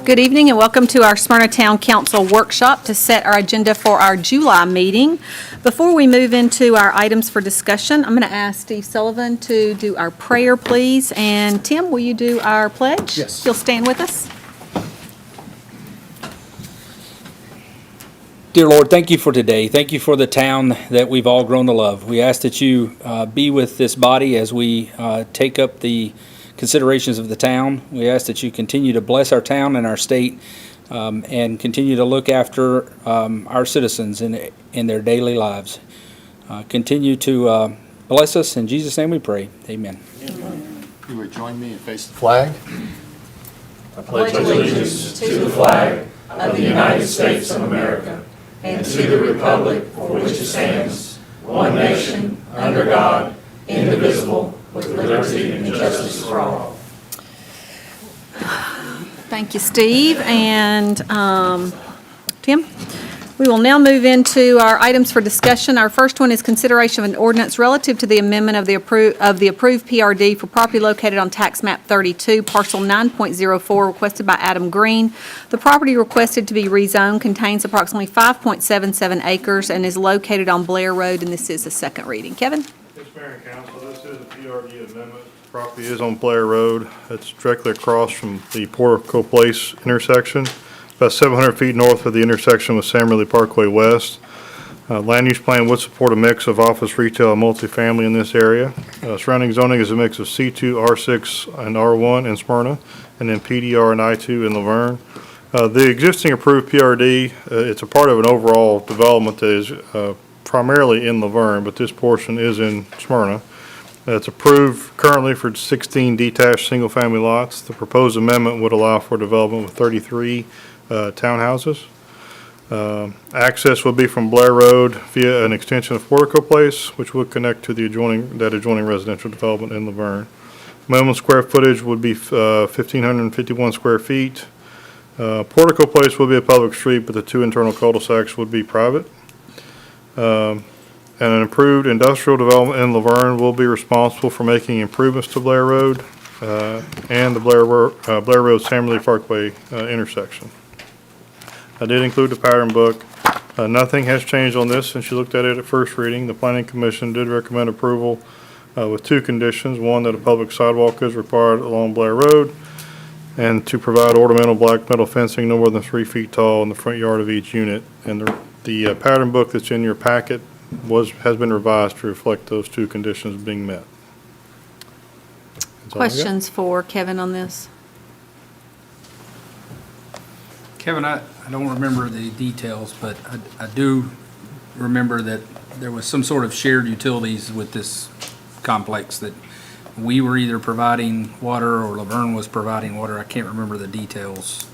Good evening and welcome to our Smyrna Town Council workshop to set our agenda for our July meeting. Before we move into our items for discussion, I'm going to ask Steve Sullivan to do our prayer, please. And Tim, will you do our pledge? Yes. You'll stand with us? Dear Lord, thank you for today. Thank you for the town that we've all grown to love. We ask that you be with this body as we take up the considerations of the town. We ask that you continue to bless our town and our state and continue to look after our citizens in their daily lives. Continue to bless us. In Jesus' name we pray. Amen. You would join me and face the flag. I pledge allegiance to the flag of the United States of America and to the republic for which it stands, one nation, under God, indivisible, with liberty and justice for all. Thank you, Steve. And Tim? We will now move into our items for discussion. Our first one is consideration of an ordinance relative to the amendment of the approved PRD for property located on tax map 32, parcel 9.04, requested by Adam Green. The property requested to be rezoned contains approximately 5.77 acres and is located on Blair Road, and this is the second reading. Kevin? Yes, Mayor and Council, this is a PRD amendment. The property is on Blair Road. It's directly across from the Portico Place intersection, about 700 feet north of the intersection with Sam Ridley Parkway West. Land use plan would support a mix of office, retail, and multifamily in this area. Surrounding zoning is a mix of C2, R6, and R1 in Smyrna, and then PDR and I2 in Laverne. The existing approved PRD, it's a part of an overall development that is primarily in Laverne, but this portion is in Smyrna. It's approved currently for 16 detached single-family lots. The proposed amendment would allow for development with 33 townhouses. Access would be from Blair Road via an extension of Portico Place, which would connect to the adjoining residential development in Laverne. Minimum square footage would be 1,551 square feet. Portico Place will be a public street, but the two internal cul-de-sacs would be private. And an approved industrial development in Laverne will be responsible for making improvements to Blair Road and the Blair Road Sam Ridley Parkway intersection. I did include the pattern book. Nothing has changed on this since you looked at it at first reading. The Planning Commission did recommend approval with two conditions. One, that a public sidewalk is required along Blair Road, and to provide ornamental black metal fencing no more than 3 feet tall in the front yard of each unit. And the pattern book that's in your packet has been revised to reflect those two conditions being met. Questions for Kevin on this? Kevin, I don't remember the details, but I do remember that there was some sort of shared utilities with this complex, that we were either providing water or Laverne was providing water. I can't remember the details.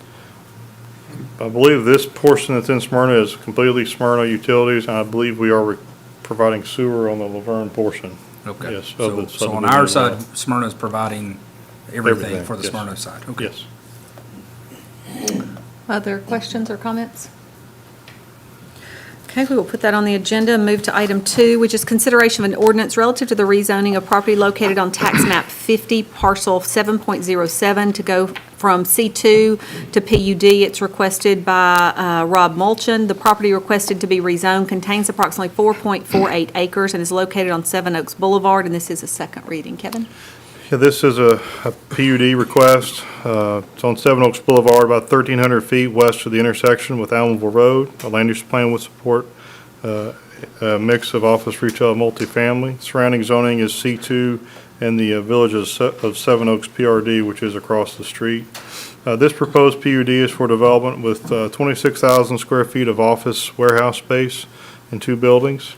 I believe this portion that's in Smyrna is completely Smyrna utilities, and I believe we are providing sewer on the Laverne portion. Okay. Yes. So on our side, Smyrna is providing everything for the yes. Smyrna side. Okay. Yes. Other questions or comments? Okay, we will put that on the agenda and move to item 2, which is consideration of an ordinance relative to the rezoning of property located on tax map 50, parcel 7.07, to go from C2 to PUD. It's requested by Rob Mulchin. The property requested to be rezoned contains approximately 4.48 acres and is located on Seven Oaks Boulevard, and this is a second reading. Kevin? Yeah, this is a PUD request. It's on Seven Oaks Boulevard, about 1,300 feet west of the intersection with Allenville Road. A land use plan would support a mix of office, retail, and multifamily. Surrounding zoning is C2 and the village of Seven Oaks PRD, which is across the street. This proposed PUD is for development with 26,000 square feet of office warehouse space in 2 buildings,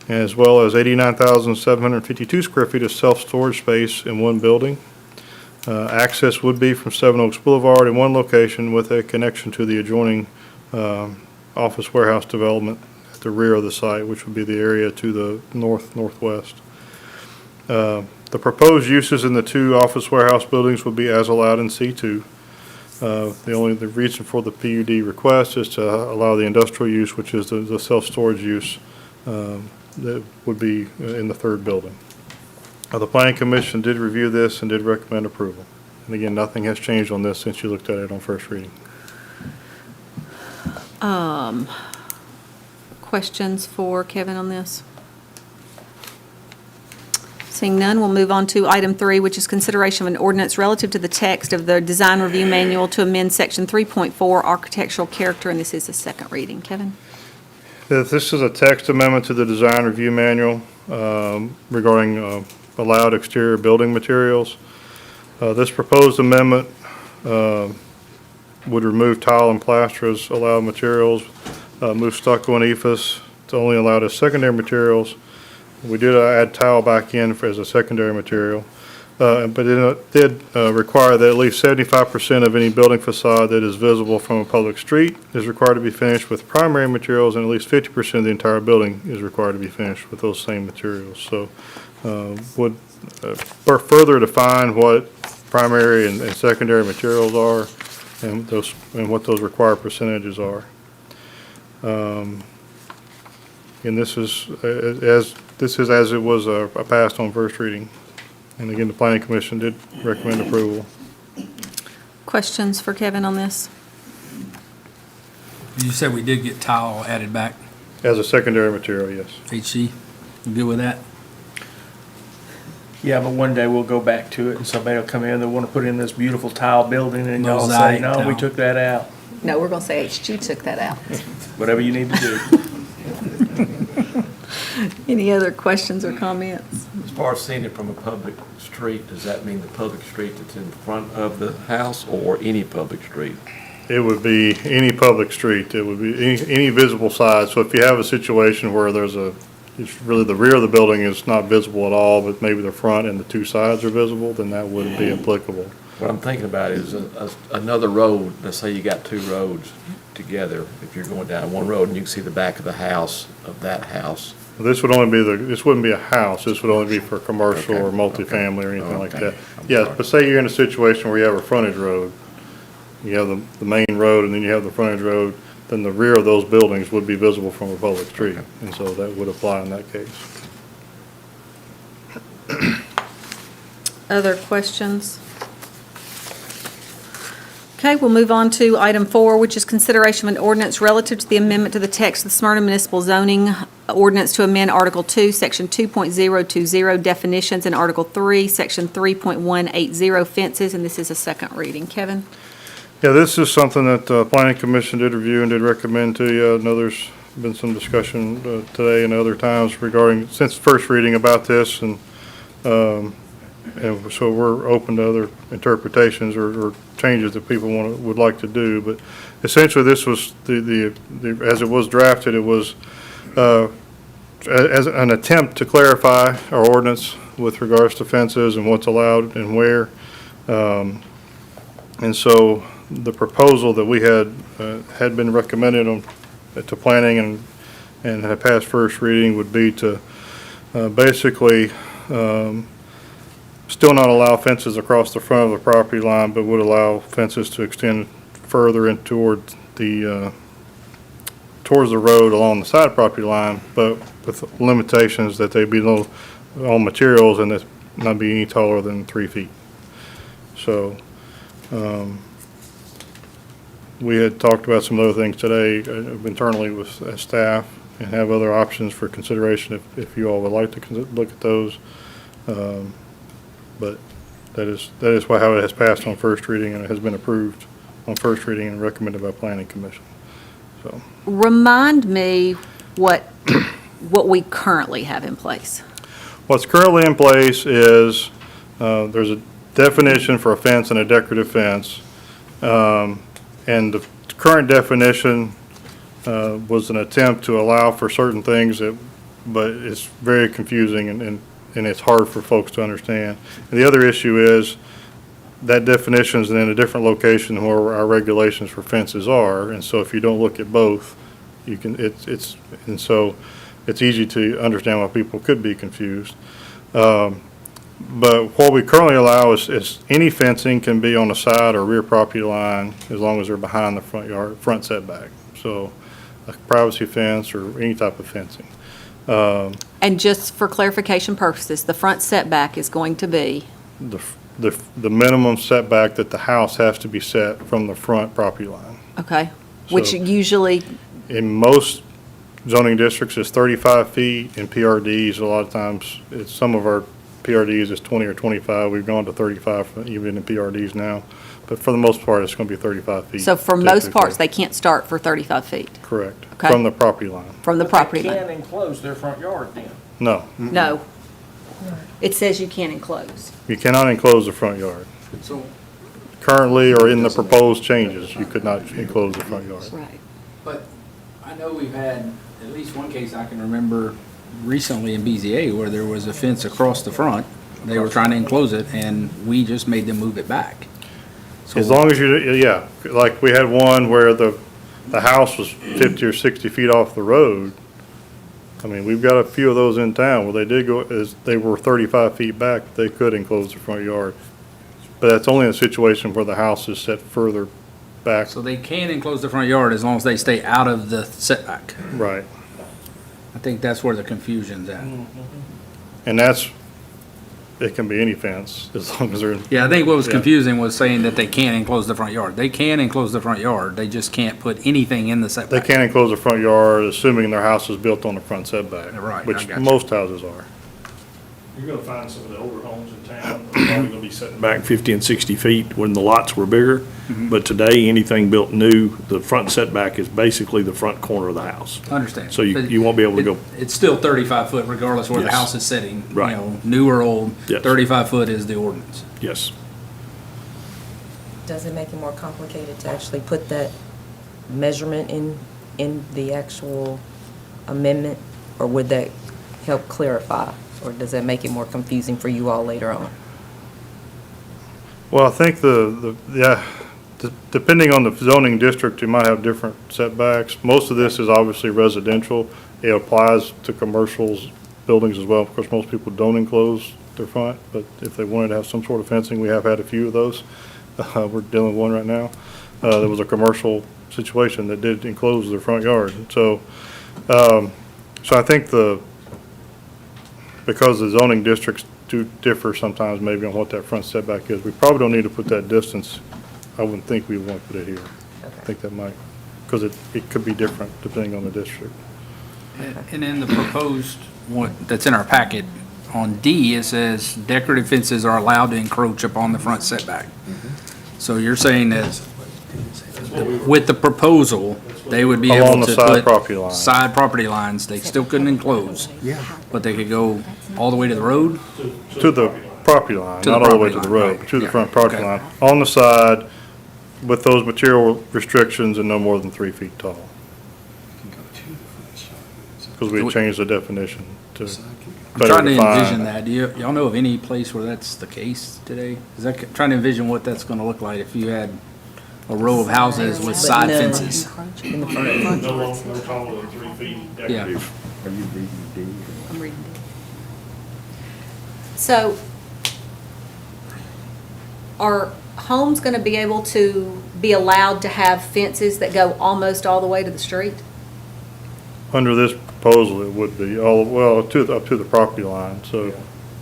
as well as 89,752 square feet of self-storage space in 1 building. Access would be from Seven Oaks Boulevard in 1 location with a connection to the adjoining office warehouse development at the rear of the site, which would be the area to the northwest. The proposed uses in the 2 office warehouse buildings would be as allowed in C2. The reason for the PUD request is to allow the industrial use, which is the self-storage use, that would be in the 3rd building. The Planning Commission did review this and did recommend approval. And again, nothing has changed on this since you looked at it on first reading. Questions for Kevin on this? Seeing none, we'll move on to item 3, which is consideration of an ordinance relative to the text of the Design Review Manual to amend Section 3.4 architectural character, and this is the second reading. Kevin? This is a text amendment to the Design Review Manual regarding allowed exterior building materials. This proposed amendment would remove tile and plaster as allowed materials, move stucco and ephes to only allowed as secondary materials. We did add tile back in as a secondary material, but it did require that at least 75% of any building facade that is visible from a public street is required to be finished with primary materials, and at least 50% of the entire building is required to be finished with those same materials. So would further define what primary and secondary materials are and what those required percentages are. And this is as it was passed on first reading. And again, the Planning Commission did recommend approval. Questions for Kevin on this? You said we did get tile added back, As a secondary material, yes. HC. You good with that? Yeah, but one day we'll go back to it and somebody will come in, they want to put in this beautiful tile building and y'all say, Mosaic no, we tile. took that out. No, we're going to say HG took that out. Whatever you need to do. Any other questions or comments? As far as seeing it from a public street, does that mean the public street that's in front of the house or any public street? It would be any public street. It would be any visible side. So if you have a situation where it's really the rear of the building is not visible at all, but maybe the front and the two sides are visible, then that would be applicable. What I'm thinking about is another road, let's say you got two roads together, if you're going down one road and you can see the back of the house, of that house. This would only be this wouldn't be a house. This would only be for commercial Okay, or multifamily or anything like okay. that. I'm Yes, sorry. but say you're in a situation where you have a frontage road. You have the main road and then you have the frontage road, then the rear of those buildings would be visible from a public street. And so that would apply in that case. Other questions? Okay, we'll move on to item 4, which is consideration of an ordinance relative to the amendment to the text of the Smyrna Municipal Zoning Ordinance to amend Article 2, Section 2.020 definitions, and Article 3, Section 3.180 fences, and this is a second reading. Kevin? Yeah, this is something that the Planning Commission did review and did recommend to you. I know there's been some discussion today and other times regarding, since first reading about this, and so we're open to other interpretations or changes that people would like to do. But essentially, this was as it was drafted, it was as an attempt to clarify our ordinance with regards to fences and what's allowed and where. And so the proposal that we had been recommended to planning and had passed first reading would be to basically still not allow fences across the front of the property line, but would allow fences to extend further in towards the road along the side property line, but with limitations that they be low on materials and that not be any taller than 3 feet. So we had talked about some other things today internally with staff and have other options for consideration if you all would like to look at those. But that is how it has passed on first reading, and it has been approved on first reading and recommended by Planning Commission. So Remind me what we currently have in place. what's currently in place is there's a definition for a fence and a decorative fence. And the current definition was an attempt to allow for certain things but it's very confusing and it's hard for folks to understand. And the other issue is that definition is in a different location where our regulations for fences are. And so if you don't look at both, so it's easy to understand why people could be confused. But what we currently allow is any fencing can be on the side or rear property line as long as they're behind the front setback. So a privacy fence or any type of fencing. And just for clarification purposes, the front setback is going to be? The minimum setback that the house has to be set from the front property line. Okay, which So- usually In most zoning districts, it's 35 feet. In PRDs, a lot of times, some of our PRDs is 20 or 25. We've gone to 35 even in PRDs now. But for the most part, it's going to be 35 feet. So for most typically. parts, they can't start for 35 feet Correct. Okay. From the property line. from the property They line? can't enclose their front yard then. No, No. It says you can't enclose. you cannot enclose the front yard. So, Currently, or in the proposed changes, you could not enclose the front yard. Right. but I know we've had at least one case I can remember recently in BZA where there was a fence across the front. They were trying to enclose it, and we just made them move it back. So- As long as you, yeah, like we had one where the house was 50 or 60 feet off the road. I mean, we've got a few of those in town where they did go, they were 35 feet back, they could enclose the front yard. But that's only in a situation where the house is set further back. So they can enclose the front yard as long as they stay out of the setback. Right. I think that's where the confusion's at. And that's, it can be any fence as long as they're, Yeah, I think what was Yeah. confusing was saying that they can't enclose the front yard. They can enclose the front yard, they just can't put anything in the they setback. can't enclose the front yard assuming their house is built on the front setback. Right, I Which got you. most houses are. You're gonna find some of the older homes in town, are probably gonna be setting back 50 and 60 feet when the lots were bigger. But today, anything built new, the front setback is basically the front corner of the house. Understand. So you- But you won't be able to go- It's still 35 foot regardless where the Yes. house is sitting. Right. You know, new or old, Yes. 35 foot is the ordinance. Yes. Does it make it more complicated to actually put that measurement in the actual amendment? Or would that help clarify? Or does that make it more confusing for you all later on? Well, I think depending on the zoning district, you might have different setbacks. Most of this is obviously residential. It applies to commercials, buildings as well, because most people don't enclose their front, but if they wanted to have some sort of fencing, we have had a few of those. We're dealing with one right now. There was a commercial situation that did enclose their front yard. So I think because the zoning districts do differ sometimes maybe on what that front setback is, we probably don't need to put that distance. I wouldn't think we want to put it here. I think that might, because it could be different depending on the district. And in the proposed one that's in our packet, on D, it says decorative fences are allowed to encroach upon the front setback. So you're saying that with the proposal, they would be able Along to the side put property line. side property lines, they still couldn't enclose. Yeah. But they could go all the way to the road? To the property line, To the not all the way to property the line, road, right. to the Yeah, front property okay. line. On the side, with those material restrictions and no more than 3 feet tall. Because we changed the definition to I'm better trying to envision define. that. Do y'all know of any place where that's the case today? Is that, trying to envision what that's gonna look like if you had a row of houses with side none. fences? In the front? No longer, no taller than 3 feet Yeah. decorative. I'm reading it. So are homes going to be able to be allowed to have fences that go almost all the way to the street? Under this proposal, it would be, up to the property line, so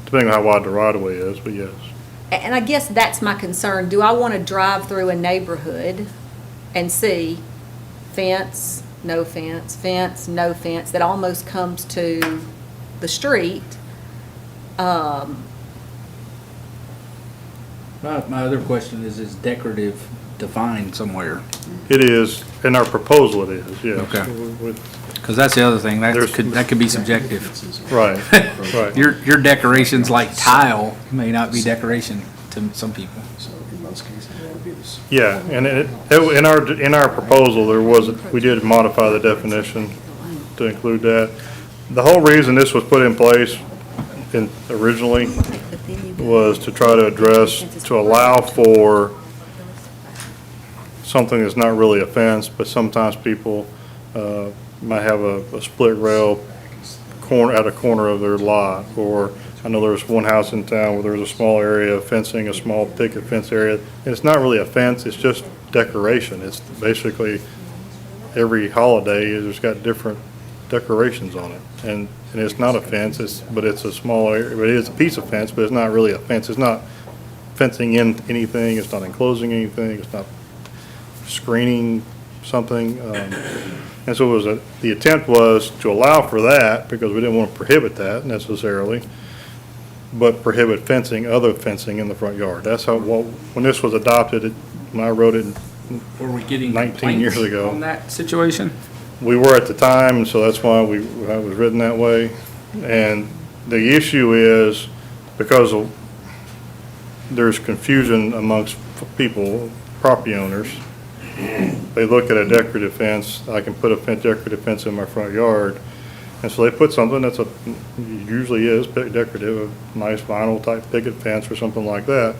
depending on how wide the right-of-way is, but yes. And I guess that's my concern. Do I want to drive through a neighborhood and see fence, no fence, no fence, that almost comes to the street? My other question is decorative defined somewhere? It is, in our proposal it is, yes. Okay. Because that's the other thing, There's- that could be subjective. Right, right. Your decorations like tile may not be decoration to some people. Yeah, and in our proposal, we did modify the definition to include that. The whole reason this was put in place originally was to try to to allow for something that's not really a fence, but sometimes people might have a split rail at a corner of their lot, or I know there's one house in town where there's a small area of fencing, a small picket fence area, and it's not really a fence, it's just decoration. It's basically every holiday, there's got different decorations on it, and it's not a fence, but it's a small area, but it is a piece of fence, but it's not really a fence. It's not fencing in anything, it's not enclosing anything, it's not screening something. And so the attempt was to allow for that, because we didn't want to prohibit that necessarily, but prohibit fencing, other fencing in the front yard. That's how, when this was adopted, when I wrote it, Were we getting 19 years complaints ago. on that situation? we were at the time, and so that's why it was written that way. And the issue is, because there's confusion amongst people, property owners, they look at a decorative fence, I can put a decorative fence in my front yard, and so they put something that's usually is decorative, a nice vinyl type picket fence or something like that.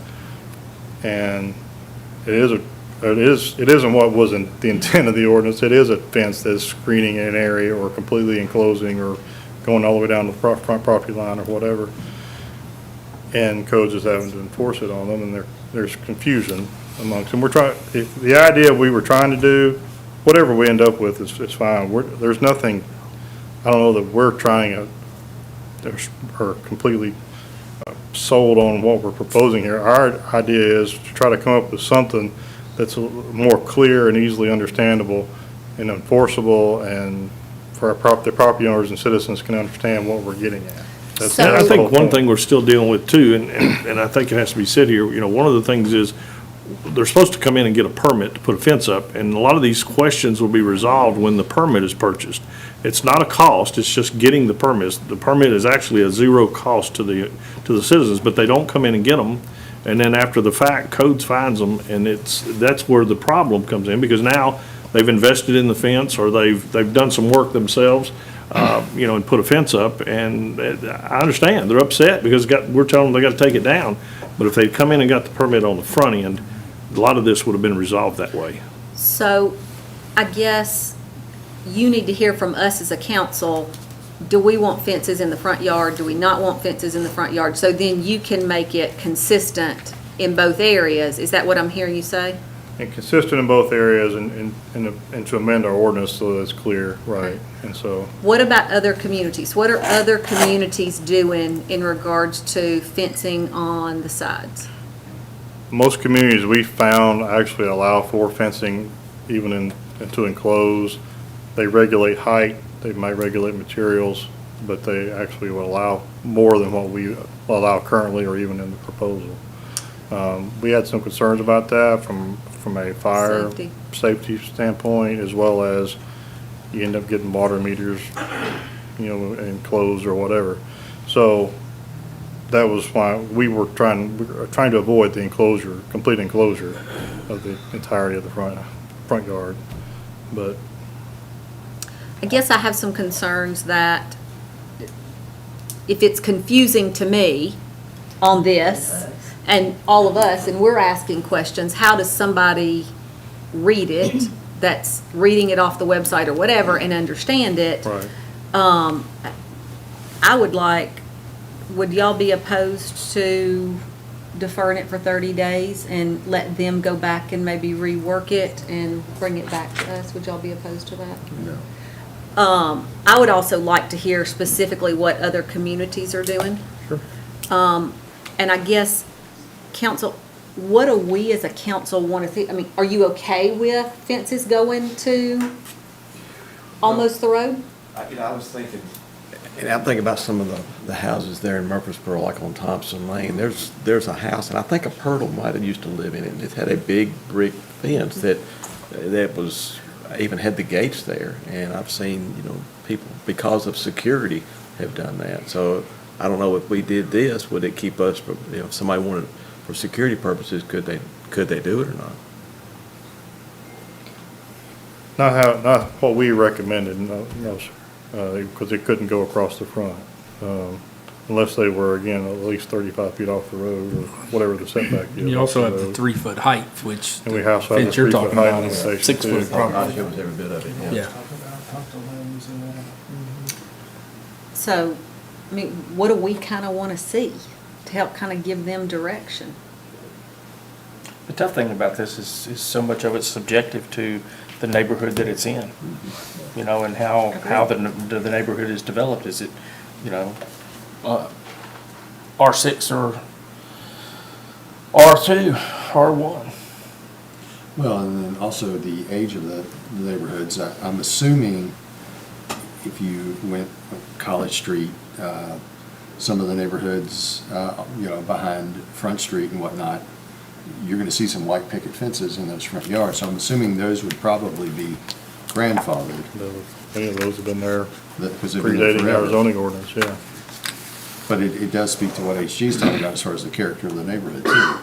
And it isn't what was the intent of the ordinance. It is a fence that's screening an area or completely enclosing or going all the way down to the front property line or whatever. And codes is having to enforce it on them, and there's confusion amongst them. The idea we were trying to do, whatever we end up with is fine. There's nothing, I don't know that we're trying or completely sold on what we're proposing here. Our idea is to try to come up with something that's more clear and easily understandable and enforceable, and for the property owners and citizens can understand what we're getting at. That's So- And I the whole think one point. thing we're still dealing with too, and I think it has to be said here, one of the things is, they're supposed to come in and get a permit to put a fence up, and a lot of these questions will be resolved when the permit is purchased. It's not a cost, it's just getting the permits. The permit is actually a zero cost to the citizens, but they don't come in and get them. And then after the fact, codes finds them, and that's where the problem comes in, because now they've invested in the fence, or they've done some work themselves, and put a fence up, and I understand, they're upset because we're telling them they gotta take it down. But if they'd come in and got the permit on the front end, a lot of this would have been resolved that way. So I guess you need to hear from us as a council, do we want fences in the front yard? Do we not want fences in the front yard? So then you can make it consistent in both areas. Is that what I'm hearing you say? And consistent in both areas, and to amend our ordinance so that it's clear, right? And so, What about other communities? What are other communities doing in regards to fencing on the sides? most communities we found actually allow for fencing even to enclose. They regulate height, they might regulate materials, but they actually will allow more than what we allow currently or even in the proposal. We had some concerns about that from a fire safety standpoint, as well as you end up getting water meters, enclosed or whatever. So that was why we were trying to avoid the enclosure, complete enclosure of the entirety of the front yard. But I guess I have some concerns that if it's confusing to me on this and all of us, and we're asking questions, how does somebody read it that's reading it off the website or whatever and understand it? right. Would y'all be opposed to deferring it for 30 days and let them go back and maybe rework it and bring it back to us? Would y'all be opposed to that? No. I would also like to hear specifically what other communities are doing. Sure. And I guess, council, what do we as a council want to see? I mean, are you okay with fences going to almost the road? I was thinking. And I'm thinking about some of the houses there in Murfreesboro, like on Thompson Lane. There's a house, and I think a Purtle might have used to live in it. It had a big brick fence that was, even had the gates there. And I've seen, people, because of security, have done that. So I don't know if we did this, would it keep us from, if somebody wanted, for security purposes, could they do it or not? Not what we recommended, no, sir, because it couldn't go across the front, unless they were, again, at least 35 feet off the road, or whatever the setback is. You also have off the road. 3-foot height, which And we the also have the fence you're 3-foot talking height about is limitation, 6 too. foot probably. I think it was every bit of it, Yeah. So, I mean, what do we kind of want to see to help kind of give them direction? The tough thing about this is so much of it's subjective to the neighborhood that it's in, and how the neighborhood is developed. Is it, R6 or R2, R1? Well, and then also the age of the neighborhoods. I'm assuming if you went College Street, some of the neighborhoods, behind Front Street and whatnot, you're going to see some white picket fences in those front yards. So I'm assuming those would probably be grandfathered. Any of those have been there Because they've been there predating our forever. zoning ordinance, yeah. But it does speak to what HG is talking about as far as the character of the neighborhood too.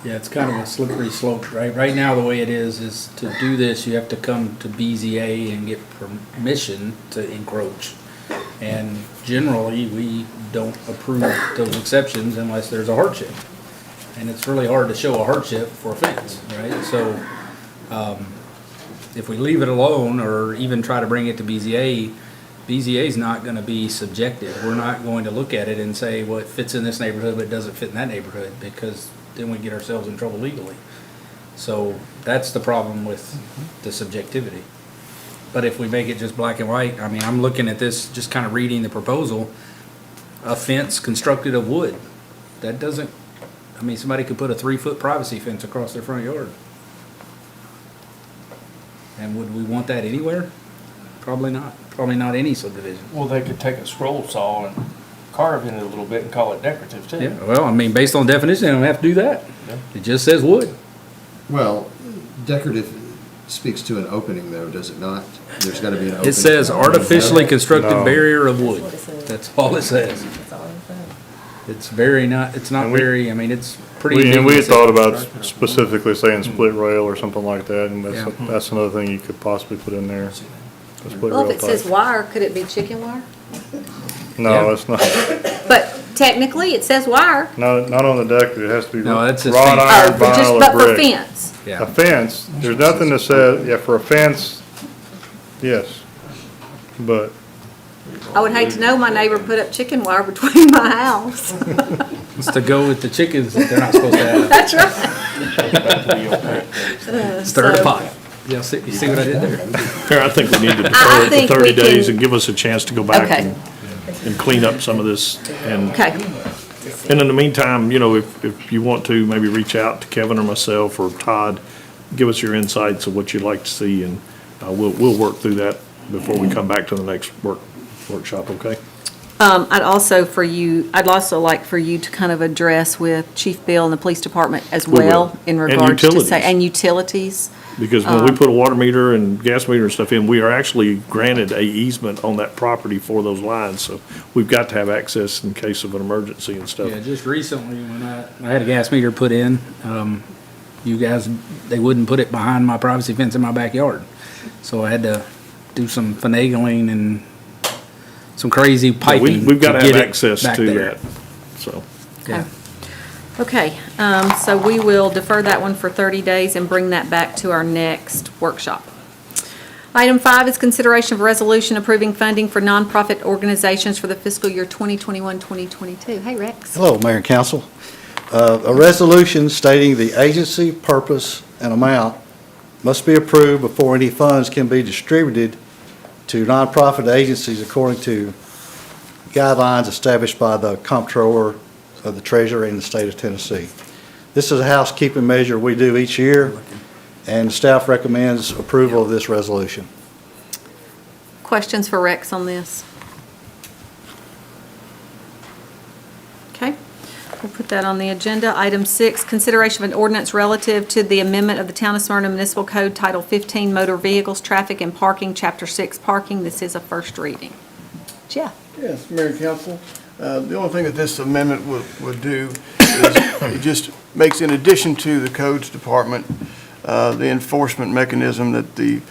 Yeah, it's kind of a slippery slope, right? Right now, the way it is to do this, you have to come to BZA and get permission to encroach. And generally, we don't approve those exceptions unless there's a hardship. And it's really hard to show a hardship for a fence, right? So, if we leave it alone or even try to bring it to BZA, BZA is not gonna be subjective. We're not going to look at it and say, well, it fits in this neighborhood, but it doesn't fit in that neighborhood, because then we get ourselves in trouble legally. So that's the problem with the subjectivity. But if we make it just black and white, I mean, I'm looking at this, just kind of reading the proposal, a fence constructed of wood. That doesn't, I mean, somebody could put a 3-foot privacy fence across their front yard. And would we want that anywhere? Probably not. Probably not any subdivision. Well, they could take a scroll saw and carve in it a little bit and call it decorative too. Yeah, well, I mean, based on definition, they don't have to do that. Yeah. It just says wood. Well, decorative speaks to an opening though, does it not? There's got to be an opening. It says artificially constructed No. barrier of wood. That's what it says. That's all it says. That's all it says. It's very not, it's not And we- very, I mean, it's pretty. We had ambiguous. thought about specifically saying split rail or something like that, and Yeah. that's another thing you could possibly put in there. A split Well, rail if it says type. wire, could it be chicken wire? No, Yeah. it's not, But technically, it says wire. not on the deck, it has to be No, that's just wrought fence. iron, Oh, but just, vinyl, but or for brick. fence. A Yeah, fence, there's nothing that says, yeah, for a fence, yes, but I would hate to know my neighbor put up chicken wire between my house. it's to go with the chickens that they're not supposed to have. That's right. Stir the So- pot. You see what I did there? Here, I think we need to I defer it think for we 30 days can- and give us a chance to go back Okay. and clean up some of this. And Okay, and in the meantime, if you want to, maybe reach out to Kevin or myself or Todd, give us your insights of what you'd like to see, and we'll work through that before we come back to the next workshop, okay? I'd also like for you to kind of address with Chief Bill and the police department as We will. well in And regards to utilities. and utilities. Because when we put a water meter and gas meter and stuff in, we are actually granted a easement on that property for those lines, so we've got to have access in case of an emergency and stuff. Yeah, just recently, when I had a gas meter put in, you guys, they wouldn't put it behind my privacy fence in my backyard. So I had to do some finagling and some crazy piping. We've got to get have it access back to there. that, so. Yeah. Okay, so we will defer that one for 30 days and bring that back to our next workshop. Item 5 is consideration of resolution approving funding for nonprofit organizations for the fiscal year 2021-2022. Hey, Rex. Hello, Mayor and Council. A resolution stating the agency, purpose, and amount must be approved before any funds can be distributed to nonprofit agencies according to guidelines established by the Comptroller of the Treasury in the state of Tennessee. This is a housekeeping measure we do each year, and staff recommends approval of this resolution. Questions for Rex on this? Okay, we'll put that on the agenda. Item 6, consideration of an ordinance relative to the amendment of the Town of Smyrna Municipal Code, Title 15, Motor Vehicles, Traffic and Parking, Chapter 6, Parking. This is a first reading. Jeff? Yes, Mayor and Council, the only thing that this amendment would do is it just makes, in addition to the codes department, the enforcement mechanism that the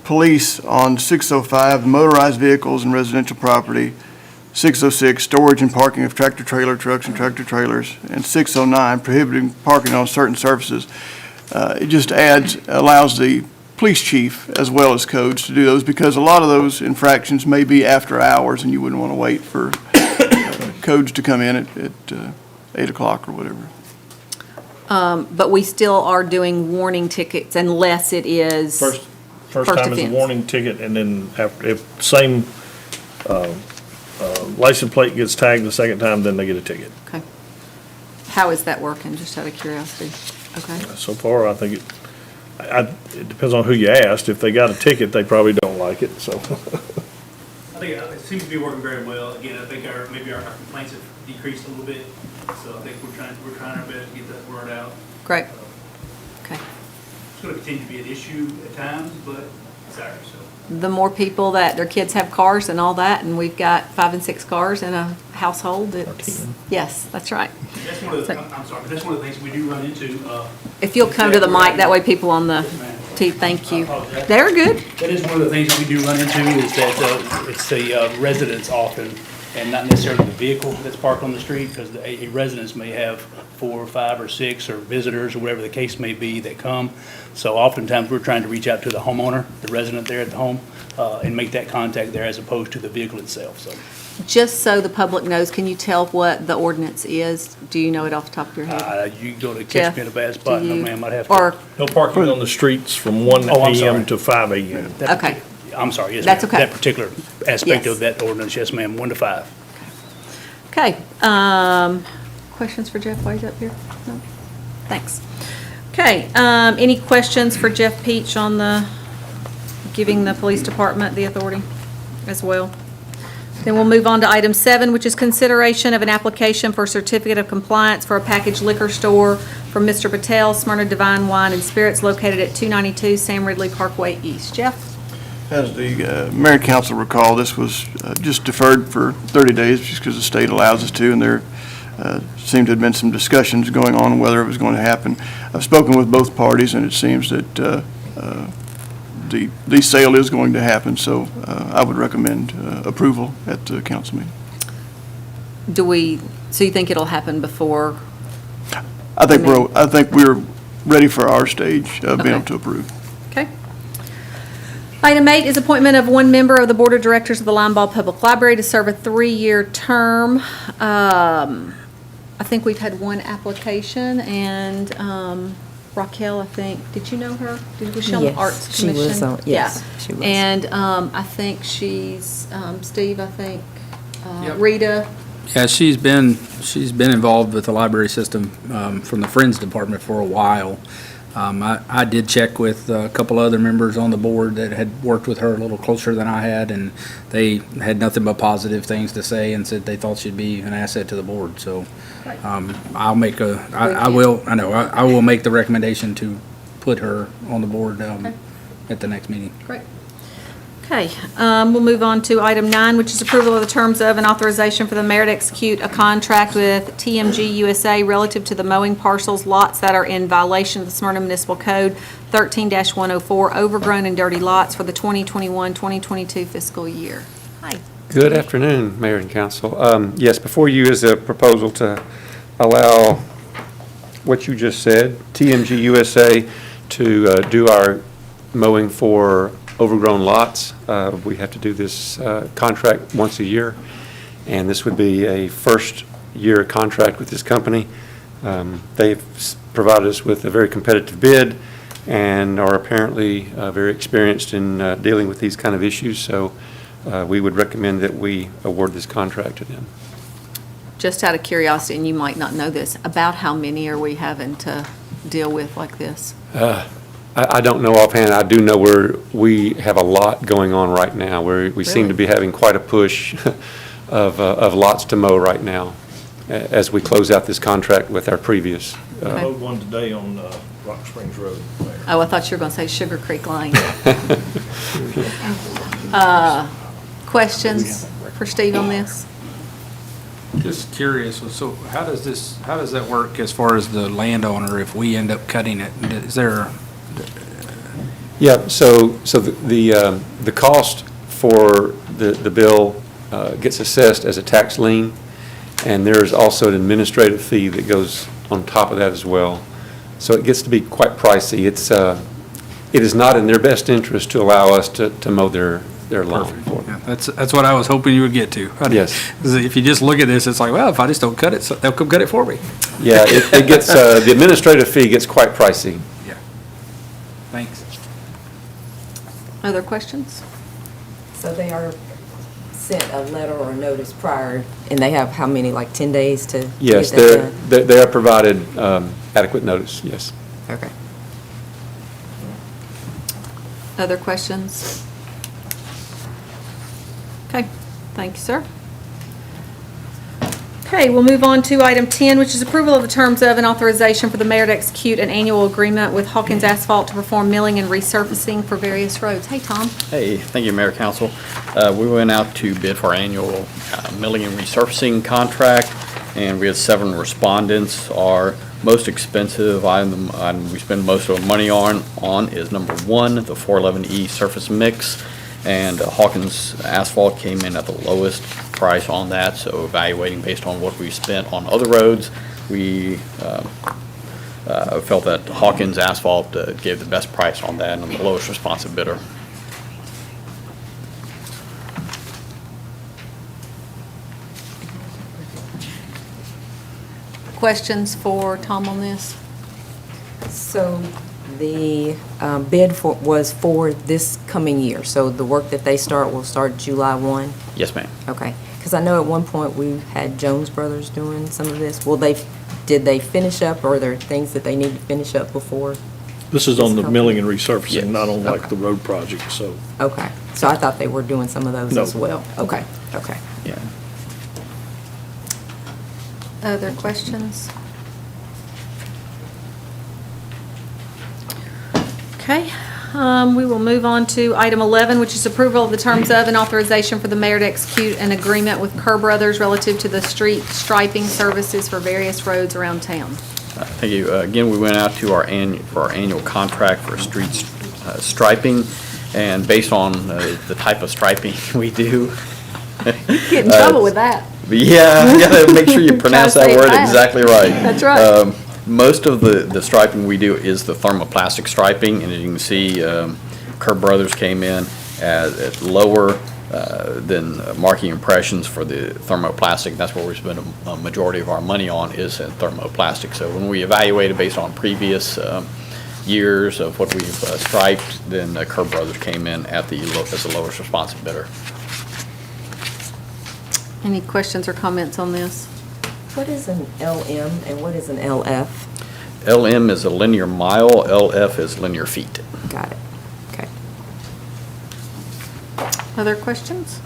police on 605, motorized vehicles and residential property, 606, storage and parking of tractor-trailer trucks and tractor-trailers, and 609, prohibiting parking on certain surfaces. It just allows the police chief as well as codes to do those, because a lot of those infractions may be after hours, and you wouldn't want to wait for codes to come in at 8 o'clock or whatever. But we still are doing warning tickets unless it is. First First time is a offense. warning ticket, and then if same license plate gets tagged the second time, then they get a ticket. Okay. How is that working, just out of curiosity? Okay. So far, I think It depends on who you asked. If they got a ticket, they probably don't like it, so. I think it seems to be working very well. Again, I think maybe our complaints have decreased a little bit, so I think we're trying our best to get that word out. Great. Okay. It's going to continue to be an issue at times, but it's ours, so. The more people that their kids have cars and all that, and we've got 5 and 6 cars in a household, it's, yes, that's right. That's one of the, I'm sorry, but that's one of the things we do run into. If you'll come to the mic, that way people on the, thank you. They're good. That is one of the things that we do run into is that it's the residents often, and not necessarily the vehicle that's parked on the street, because a residence may have 4 or 5 or 6 or visitors or whatever the case may be that come. So oftentimes, we're trying to reach out to the homeowner, the resident there at the home, and make that contact there as opposed to the vehicle itself, so. Just so the public knows, can you tell what the ordinance is? Do you know it off the top of your head? You go to Jeff, catch me at a bad spot, do no you? ma'am, I'd have to. Or, No parking on the streets from 1 Oh, I'm sorry. AM to 5 AM. That okay. I'm sorry, yes, That's ma'am. okay. That particular aspect Yes. of that ordinance, yes, ma'am, 1 to 5. Okay, questions for Jeff while he's up here? No? Thanks. Okay, any questions for Jeff Peach on the, giving the police department the authority as well? Then we'll move on to item 7, which is consideration of an application for certificate of compliance for a packaged liquor store from Mr. Patel, Smyrna Divine Wine and Spirits located at 292 Sam Ridley Parkway East. Jeff? As the Mayor and Council recall, this was just deferred for 30 days just because the state allows us to, and there seemed to have been some discussions going on whether it was going to happen. I've spoken with both parties, and it seems that the sale is going to happen, so I would recommend approval at the council meeting. So you think it'll happen before? I think we're ready for our stage of being Okay. able to approve. Okay. Item 8 is appointment of one member of the Board of Directors of the Linebaugh Public Library to serve a 3-year term. I think we've had one application, and Raquel, I think, did you know her? Was she on the Yes, Arts she Commission? was on- yes, Yeah. she was. And I think she's, Steve, I think, Yep. Rita. Yeah, she's been involved with the library system from the Friends Department for a while. I did check with a couple other members on the board that had worked with her a little closer than I had, and they had nothing but positive things to say and said they thought she'd be an asset to the board. So I will make the recommendation to put her on the board at the next meeting. Great. Okay, we'll move on to item 9, which is approval of the terms of and authorization for the mayor to execute a contract with TMG USA relative to the mowing parcels lots that are in violation of the Smyrna Municipal Code 13-104, overgrown and dirty lots for the 2021-2022 fiscal year. Hi. Good afternoon, Mayor and Council. Yes, before you is a proposal to allow what you just said, TMG USA, to do our mowing for overgrown lots. We have to do this contract once a year, and this would be a first-year contract with this company. They've provided us with a very competitive bid and are apparently very experienced in dealing with these kind of issues, so we would recommend that we award this contract to them. Just out of curiosity, and you might not know this, about how many are we having to deal with like this? I don't know offhand. I do know we have a lot going on right now. We seem to be having quite a push of lots to mow right now as we close out this contract with our previous. I mowed one today on Rock Springs Road. Oh, I thought you were going to say Sugar Creek Lane. Questions for Steve on this? Just curious, so how does that work as far as the landowner if we end up cutting it? Is there? Yeah, so the cost for the bill gets assessed as a tax lien, and there's also an administrative fee that goes on top of that as well. So it gets to be quite pricey. It is not in their best interest to allow us to mow their lawn for them. Yeah, that's what I was hoping you would get to. Yes. 'Cause if you just look at this, it's like, well, if I just don't cut it, so they'll come cut it for me. Yeah, it gets, the administrative fee gets quite pricey. Yeah. Thanks. Other questions? So they are sent a letter or notice prior, and they have how many, like 10 days to Yes, get that done? they are provided adequate notice, yes. Okay. Other questions? Okay, thank you, sir. Okay, we'll move on to item 10, which is approval of the terms of and authorization for the mayor to execute an annual agreement with Hawkins Asphalt to perform milling and resurfacing for various roads. Hey, Tom. Hey, thank you, Mayor Council. We went out to bid for our annual milling and resurfacing contract, and we had 7 respondents. Our most expensive item we spend most of our money on is number 1, the 411E surface mix, and Hawkins Asphalt came in at the lowest price on that. So evaluating based on what we spent on other roads, we felt that Hawkins Asphalt gave the best price on that and the lowest responsive bidder. Questions for Tom on this? So the bid was for this coming year, so the work that they start will start July 1? Yes, ma'am. Okay, because I know at one point we had Jones Brothers doing some of this. Did they finish up, or are there things that they need to finish up before? This is on the milling and resurfacing, Yes. not on like Okay. the road project, so. Okay, so I thought they were doing some of those No. as well. Okay. Yeah. Other questions? Okay, we will move on to item 11, which is approval of the terms of and authorization for the mayor to execute an agreement with Kerr Brothers relative to the street striping services for various roads around town. Thank you. Again, we went out to our annual contract for street striping, and based on the type of striping we do. Get in trouble with that. Yeah, you gotta make sure you pronounce Gotta that say it word fast. exactly right. That's right. Most of the striping we do is the thermoplastic striping, and as you can see, Kerr Brothers came in at lower than Marking Impressions for the thermoplastic. That's where we spend a majority of our money on, is in thermoplastic. So when we evaluated based on previous years of what we've striped, then Kerr Brothers came in at as the lowest responsive bidder. Any questions or comments on this? What is an LM and what is an LF? LM is a linear mile, LF is linear feet. Got it. Okay. Other questions?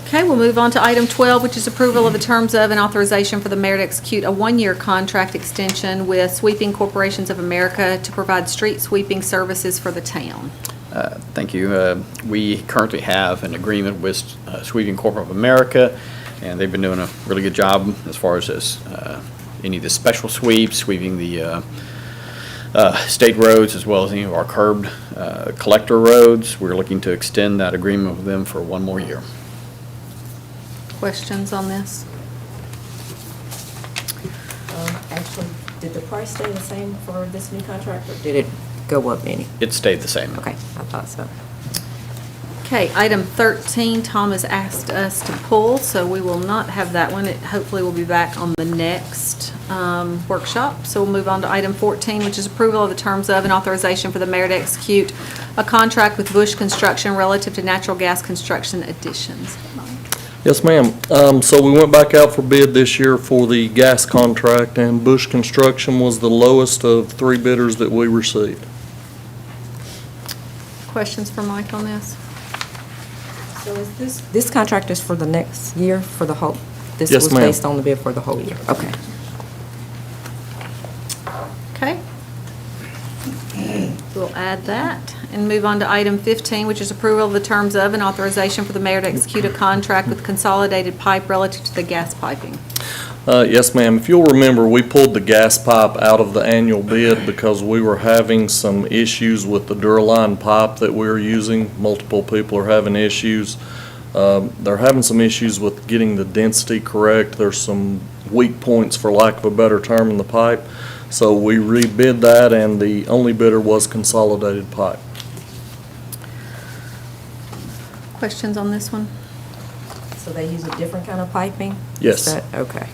Okay, we'll move on to item 12, which is approval of the terms of and authorization for the mayor to execute a 1-year contract extension with Sweeping Corporations of America to provide street sweeping services for the town. Thank you. We currently have an agreement with Sweeping Corp of America, and they've been doing a really good job as far as any of the special sweeps, sweeping the state roads as well as any of our curbed collector roads. We're looking to extend that agreement with them for 1 more year. Questions on this? Actually, did the price stay the same for this new contract, or did it go up any? It stayed the same. Okay, I thought so. Okay, item 13, Tom has asked us to pull, so we will not have that one. It hopefully will be back on the next workshop. So we'll move on to item 14, which is approval of the terms of and authorization for the mayor to execute a contract with Bush Construction relative to natural gas construction additions. Yes, ma'am. So we went back out for bid this year for the gas contract, and Bush Construction was the lowest of 3 bidders that we received. Questions for Mike on this? So is this contract is for the next year, for the whole? This Yes, was ma'am. based on the bid for the whole year? Okay. Okay. We'll add that and move on to item 15, which is approval of the terms of and authorization for the mayor to execute a contract with Consolidated Pipe relative to the gas piping. Yes, ma'am. If you'll remember, we pulled the gas pipe out of the annual bid because we were having some issues with the Duraline pipe that we were using. Multiple people are having issues. They're having some issues with getting the density correct. There's some weak points, for lack of a better term, in the pipe. So we rebid that, and the only bidder was Consolidated Pipe. Questions on this one? So they use a different kind of piping? Yes. Is that, okay,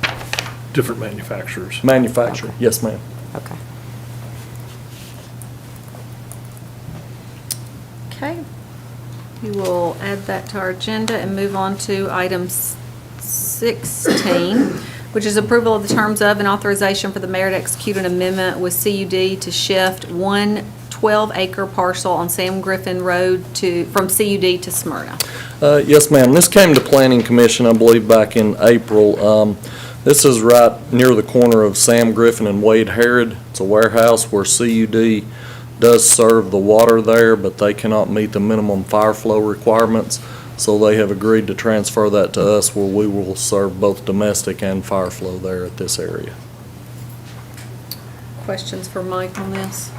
Different manufacturers. Manufacturer, yes, ma'am. okay. Okay. We will add that to our agenda and move on to item 16, which is approval of the terms of and authorization for the mayor to execute an amendment with CUD to shift 1 12-acre parcel on Sam Griffin Road from CUD to Smyrna. Yes, ma'am. This came to Planning Commission, I believe, back in April. This is right near the corner of Sam Griffin and Wade Herod. It's a warehouse where CUD does serve the water there, but they cannot meet the minimum fire flow requirements. So they have agreed to transfer that to us where we will serve both domestic and fire flow there at this area. Questions for Mike on this?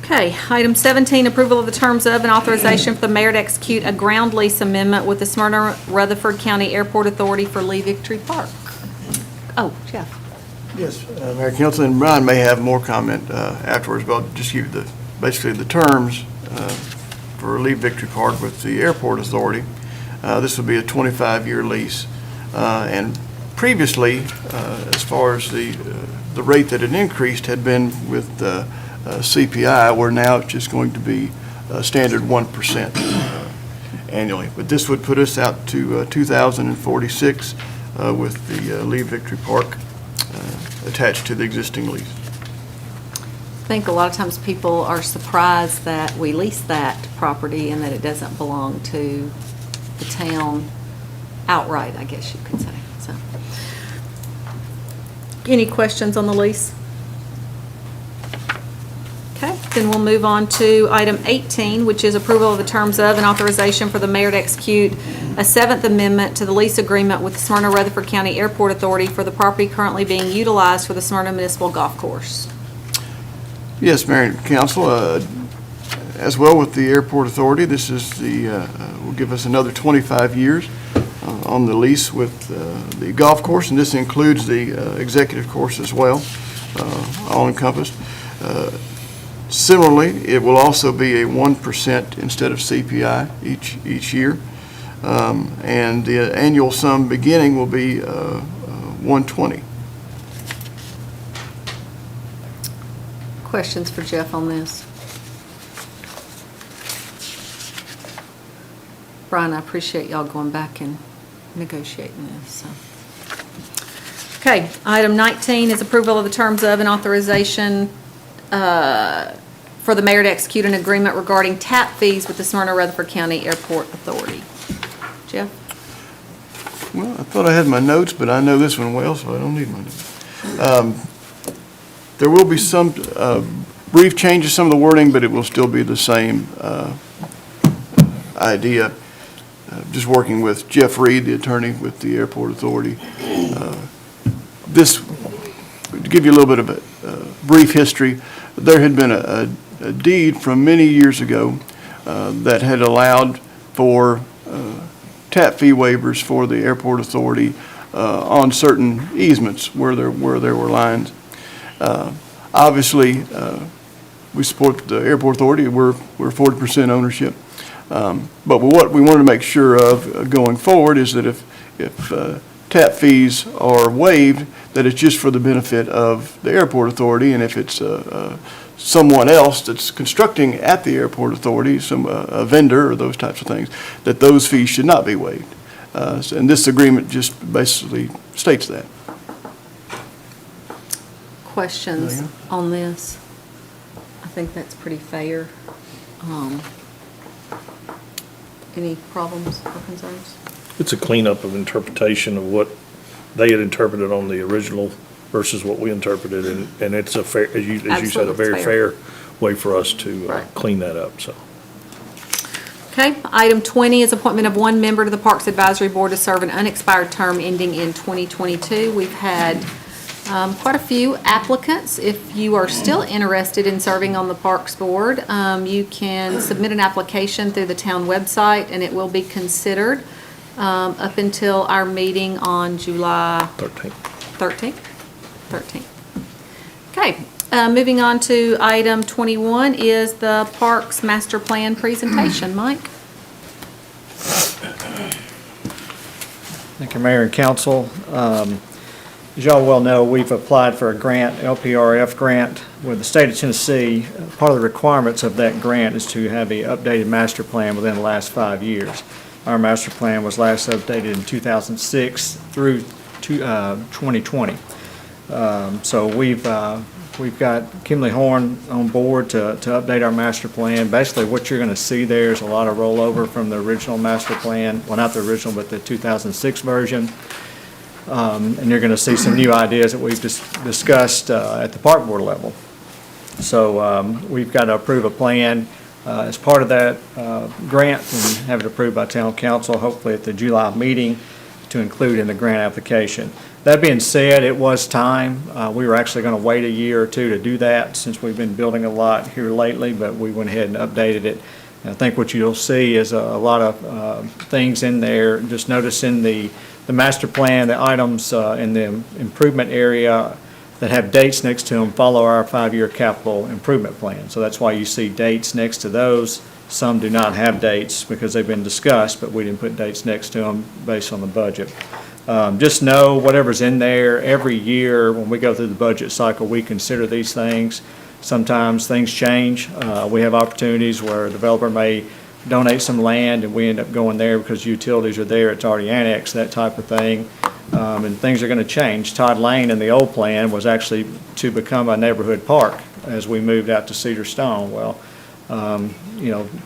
Okay, item 17, approval of the terms of and authorization for the mayor to execute a ground lease amendment with the Smyrna Rutherford County Airport Authority for Lee Victory Park. Oh, Jeff. Yes, Mayor, Council, and Brian may have more comment afterwards, but I'll just give you basically the terms for Lee Victory Park with the Airport Authority. This will be a 25-year lease. And previously, as far as the rate that had increased had been with CPI, where now it's just going to be a standard 1% annually. But this would put us out to 2046 with the Lee Victory Park attached to the existing lease. I think a lot of times people are surprised that we lease that property and that it doesn't belong to the town outright, I guess you could say. So, any questions on the lease? Okay, then we'll move on to item 18, which is approval of the terms of and authorization for the mayor to execute a 7th amendment to the lease agreement with the Smyrna Rutherford County Airport Authority for the property currently being utilized for the Smyrna Municipal Golf Course. Yes, Mayor and Council, as well with the Airport Authority, this is will give us another 25 years on the lease with the golf course, and this includes the executive course as well, all encompassed. Similarly, it will also be a 1% instead of CPI each year, and the annual sum beginning will be $120. Questions for Jeff on this? Brian, I appreciate y'all going back and negotiating this. So. Okay, item 19 is approval of the terms of and authorization for the mayor to execute an agreement regarding tap fees with the Smyrna Rutherford County Airport Authority. Jeff? Well, I thought I had my notes, but I know this one well, so I don't need my notes. There will be some brief changes, some of the wording, but it will still be the same idea. Just working with Jeff Reed, the attorney with the Airport Authority. This, to give you a little bit of a brief history, there had been a deed from many years ago that had allowed for tap fee waivers for the Airport Authority on certain easements where there were lines. Obviously, we support the Airport Authority. We're 40% ownership. But what we want to make sure of going forward is that if tap fees are waived, that it's just for the benefit of the Airport Authority, and if it's someone else that's constructing at the Airport Authority, a vendor or those types of things, that those fees should not be waived. And this agreement just basically states that. Questions on this? I think that's pretty fair. Any problems or concerns? It's a cleanup of interpretation of what they had interpreted on the original versus what we interpreted, and it's a fair, as you said, a very fair way for us to clean that up, so. Okay, item 20 is appointment of one member to the Parks Advisory Board to serve an unexpired term ending in 2022. We've had quite a few applicants. If you are still interested in serving on the Parks Board, you can submit an application through the town website, and it will be considered up until our meeting on July 13th. Okay, moving on to item 21 is the Parks Master Plan presentation. Mike? Thank you, Mayor and Council. As y'all well know, we've applied for a grant, LPRF grant, with the state of Tennessee. Part of the requirements of that grant is to have an updated master plan within the last 5 years. Our master plan was last updated in 2006 through 2020. So we've got Kimley Horn on board to update our master plan. Basically, what you're going to see there is a lot of rollover from the original master plan, well, not the original, but the 2006 version. And you're going to see some new ideas that we've discussed at the park board level. So we've got to approve a plan as part of that grant and have it approved by town council, hopefully at the July meeting, to include in the grant application. That being said, it was time. We were actually going to wait a year or two to do that since we've been building a lot here lately, but we went ahead and updated it. And I think what you'll see is a lot of things in there. Just notice in the master plan, the items in the improvement area that have dates next to them follow our 5-year capital improvement plan. So that's why you see dates next to those. Some do not have dates because they've been discussed, but we didn't put dates next to them based on the budget. Just know whatever's in there, every year when we go through the budget cycle, we consider these things. Sometimes things change. We have opportunities where a developer may donate some land and we end up going there because utilities are there, it's already annexed, that type of thing. And things are going to change. Todd Lane in the old plan was actually to become a neighborhood park as we moved out to Cedar Stone. Well,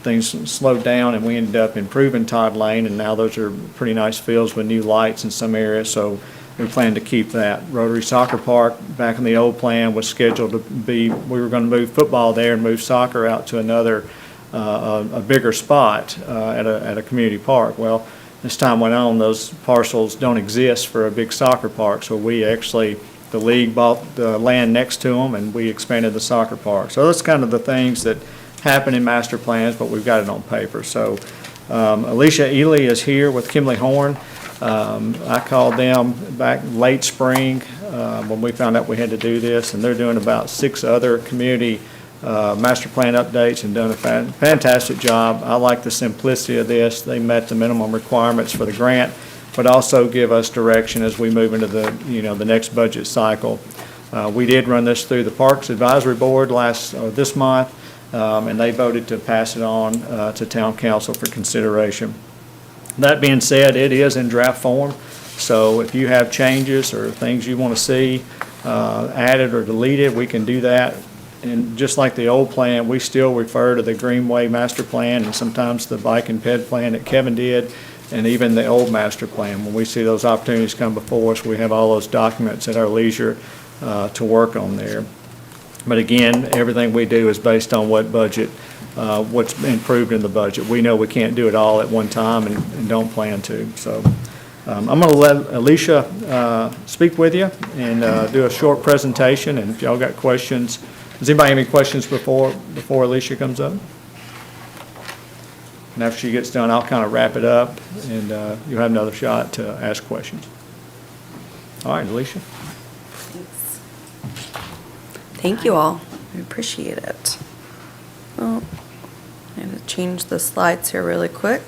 things slowed down and we ended up improving Todd Lane, and now those are pretty nice fields with new lights in some areas, so we plan to keep that. Rotary Soccer Park, back in the old plan, was scheduled to be, we were going to move football there and move soccer out to another, a bigger spot at a community park. Well, as time went on, those parcels don't exist for a big soccer park, so we actually, the league bought the land next to them and we expanded the soccer park. So that's kind of the things that happen in master plans, but we've got it on paper. So Alicia Ely is here with Kimley Horn. I called them back late spring when we found out we had to do this, and they're doing about 6 other community master plan updates and done a fantastic job. I like the simplicity of this. They met the minimum requirements for the grant, but also give us direction as we move into the next budget cycle. We did run this through the Parks Advisory Board this month, and they voted to pass it on to Town Council for consideration. That being said, it is in draft form, so if you have changes or things you want to see added or deleted, we can do that. And just like the old plan, we still refer to the Greenway Master Plan and sometimes the Bike and Ped Plan that Kevin did, and even the old master plan. When we see those opportunities come before us, we have all those documents at our leisure to work on there. But again, everything we do is based on what budget, what's improved in the budget. We know we can't do it all at one time and don't plan to. So I'm going to let Alicia speak with you and do a short presentation. And if y'all got questions, does anybody have any questions before Alicia comes up? And after she gets done, I'll kind of wrap it up, and you'll have another shot to ask questions. All right, Alicia. Thank you all. I appreciate it. Well, I'm going to change the slides here really quick.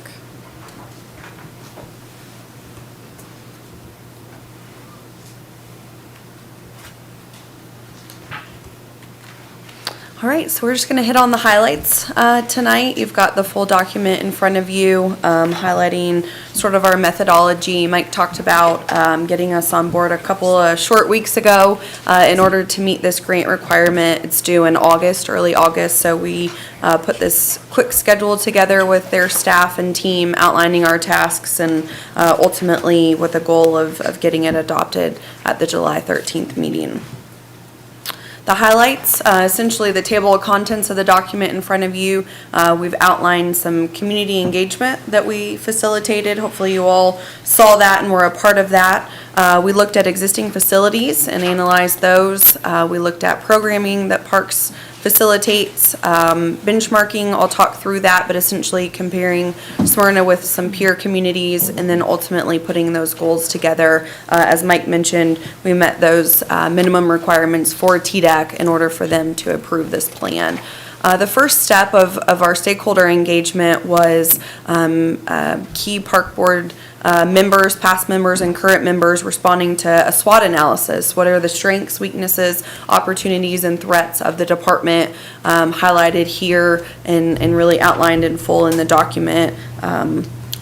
All right, so we're just going to hit on the highlights tonight. You've got the full document in front of you, highlighting sort of our methodology. Mike talked about getting us on board a couple of short weeks ago in order to meet this grant requirement. It's due in August, early August, so we put this quick schedule together with their staff and team outlining our tasks and ultimately with the goal of getting it adopted at the July 13th meeting. The highlights, essentially the table of contents of the document in front of you. We've outlined some community engagement that we facilitated. Hopefully you all saw that and were a part of that. We looked at existing facilities and analyzed those. We looked at programming that Parks facilitates, benchmarking. I'll talk through that, but essentially comparing Smyrna with some peer communities and then ultimately putting those goals together. As Mike mentioned, we met those minimum requirements for TDEC in order for them to approve this plan. The first step of our stakeholder engagement was key park board members, past members, and current members responding to a SWOT analysis. What are the strengths, weaknesses, opportunities, and threats of the department, highlighted here and really outlined in full in the document.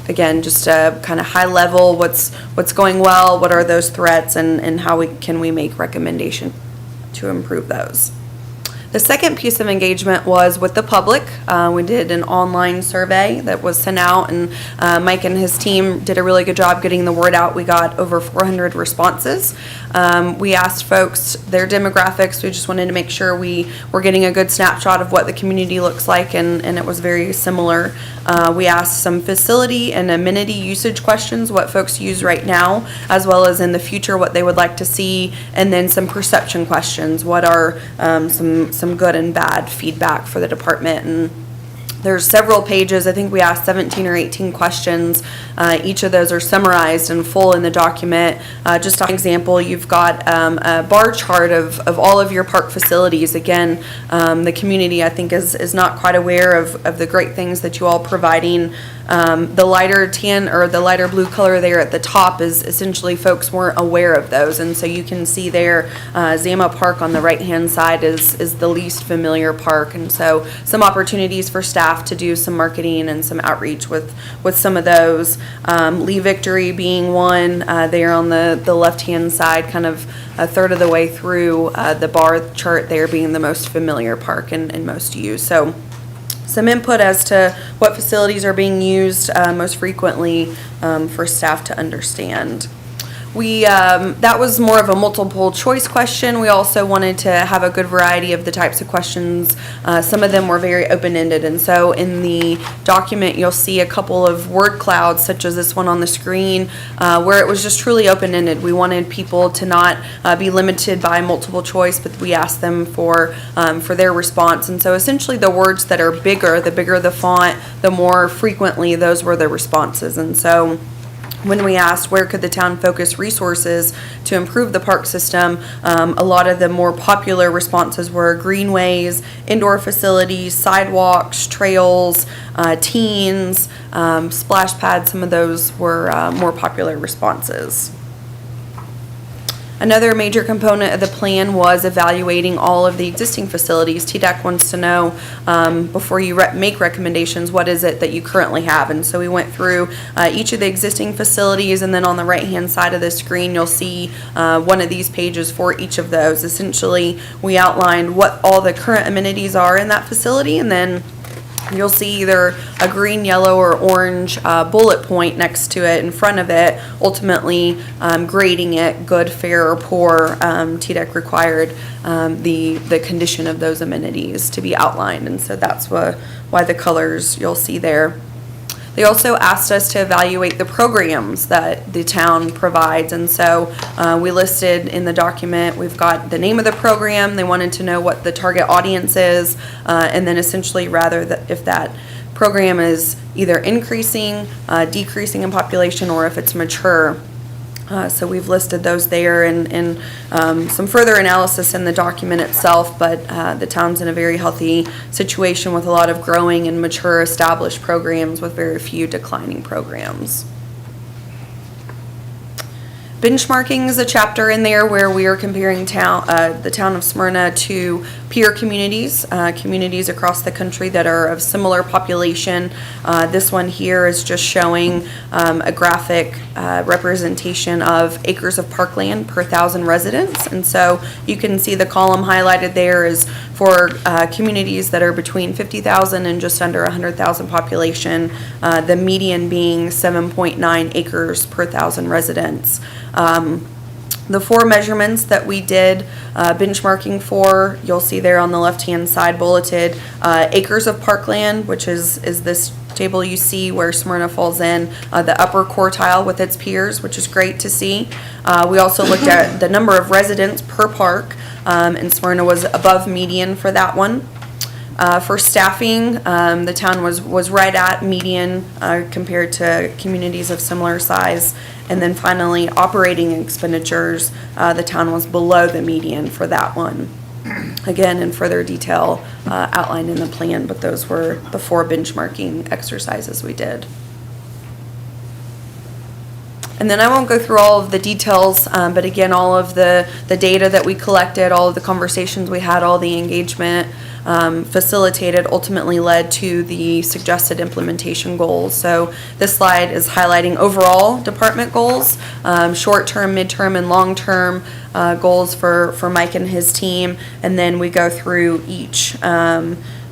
Again, just a kind of high level, what's going well, what are those threats, and how can we make recommendation to improve those. The second piece of engagement was with the public. We did an online survey that was sent out, and Mike and his team did a really good job getting the word out. We got over 400 responses. We asked folks their demographics. We just wanted to make sure we were getting a good snapshot of what the community looks like, and it was very similar. We asked some facility and amenity usage questions, what folks use right now, as well as in the future, what they would like to see, and then some perception questions. What are some good and bad feedback for the department? And there's several pages. I think we asked 17 or 18 questions. Each of those are summarized in full in the document. Just an example, you've got a bar chart of all of your park facilities. Again, the community, I think, is not quite aware of the great things that you all providing. The lighter tan or the lighter blue color there at the top is essentially folks weren't aware of those, and so you can see there Zama Park on the right-hand side is the least familiar park, and so some opportunities for staff to do some marketing and some outreach with some of those. Lee Victory being one there on the left-hand side, kind of a third of the way through the bar chart there being the most familiar park and most used. So some input as to what facilities are being used most frequently for staff to understand. That was more of a multiple choice question. We also wanted to have a good variety of the types of questions. Some of them were very open-ended, and so in the document you'll see a couple of word clouds such as this one on the screen where it was just truly open-ended. We wanted people to not be limited by multiple choice, but we asked them for their response. And so essentially the words that are bigger, the bigger the font, the more frequently those were the responses. And so when we asked where could the town focus resources to improve the park system, a lot of the more popular responses were greenways, indoor facilities, sidewalks, trails, teens, splash pads. Some of those were more popular responses. Another major component of the plan was evaluating all of the existing facilities. TDEC wants to know, before you make recommendations, what is it that you currently have? And so we went through each of the existing facilities, and then on the right-hand side of the screen, you'll see one of these pages for each of those. Essentially, we outlined what all the current amenities are in that facility, and then you'll see either a green, yellow, or orange bullet point next to it in front of it, ultimately grading it good, fair, or poor. TDEC required the condition of those amenities to be outlined, and so that's why the colors you'll see there. They also asked us to evaluate the programs that the town provides, and so we listed in the document, we've got the name of the program. They wanted to know what the target audience is, and then essentially if that program is either increasing, decreasing in population, or if it's mature. So we've listed those there, and some further analysis in the document itself, but the town's in a very healthy situation with a lot of growing and mature established programs with very few declining programs. Benchmarking is a chapter in there where we are comparing the town of Smyrna to peer communities, communities across the country that are of similar population. This one here is just showing a graphic representation of acres of parkland per 1,000 residents. And so you can see the column highlighted there is for communities that are between 50,000 and just under 100,000 population, the median being 7.9 acres per 1,000 residents. The four measurements that we did benchmarking for, you'll see there on the left-hand side bulleted, acres of parkland, which is this table you see where Smyrna falls in the upper quartile with its peers, which is great to see. We also looked at the number of residents per park, and Smyrna was above median for that one. For staffing, the town was right at median compared to communities of similar size. And then finally, operating expenditures, the town was below the median for that one. Again, in further detail outlined in the plan, but those were the four benchmarking exercises we did. And then I won't go through all of the details, but again, all of the data that we collected, all of the conversations we had, all the engagement facilitated ultimately led to the suggested implementation goals. So this slide is highlighting overall department goals, short-term, midterm, and long-term goals for Mike and his team. And then we go through each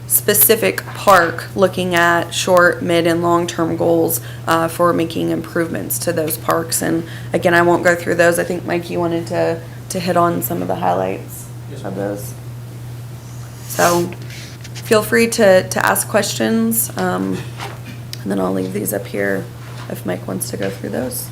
specific park, looking at short, mid, and long-term goals for making improvements to those parks. And again, I won't go through those. I think, Mike, you wanted to hit on some of the highlights of those. So feel free to ask questions, and then I'll leave these up here if Mike wants to go through those.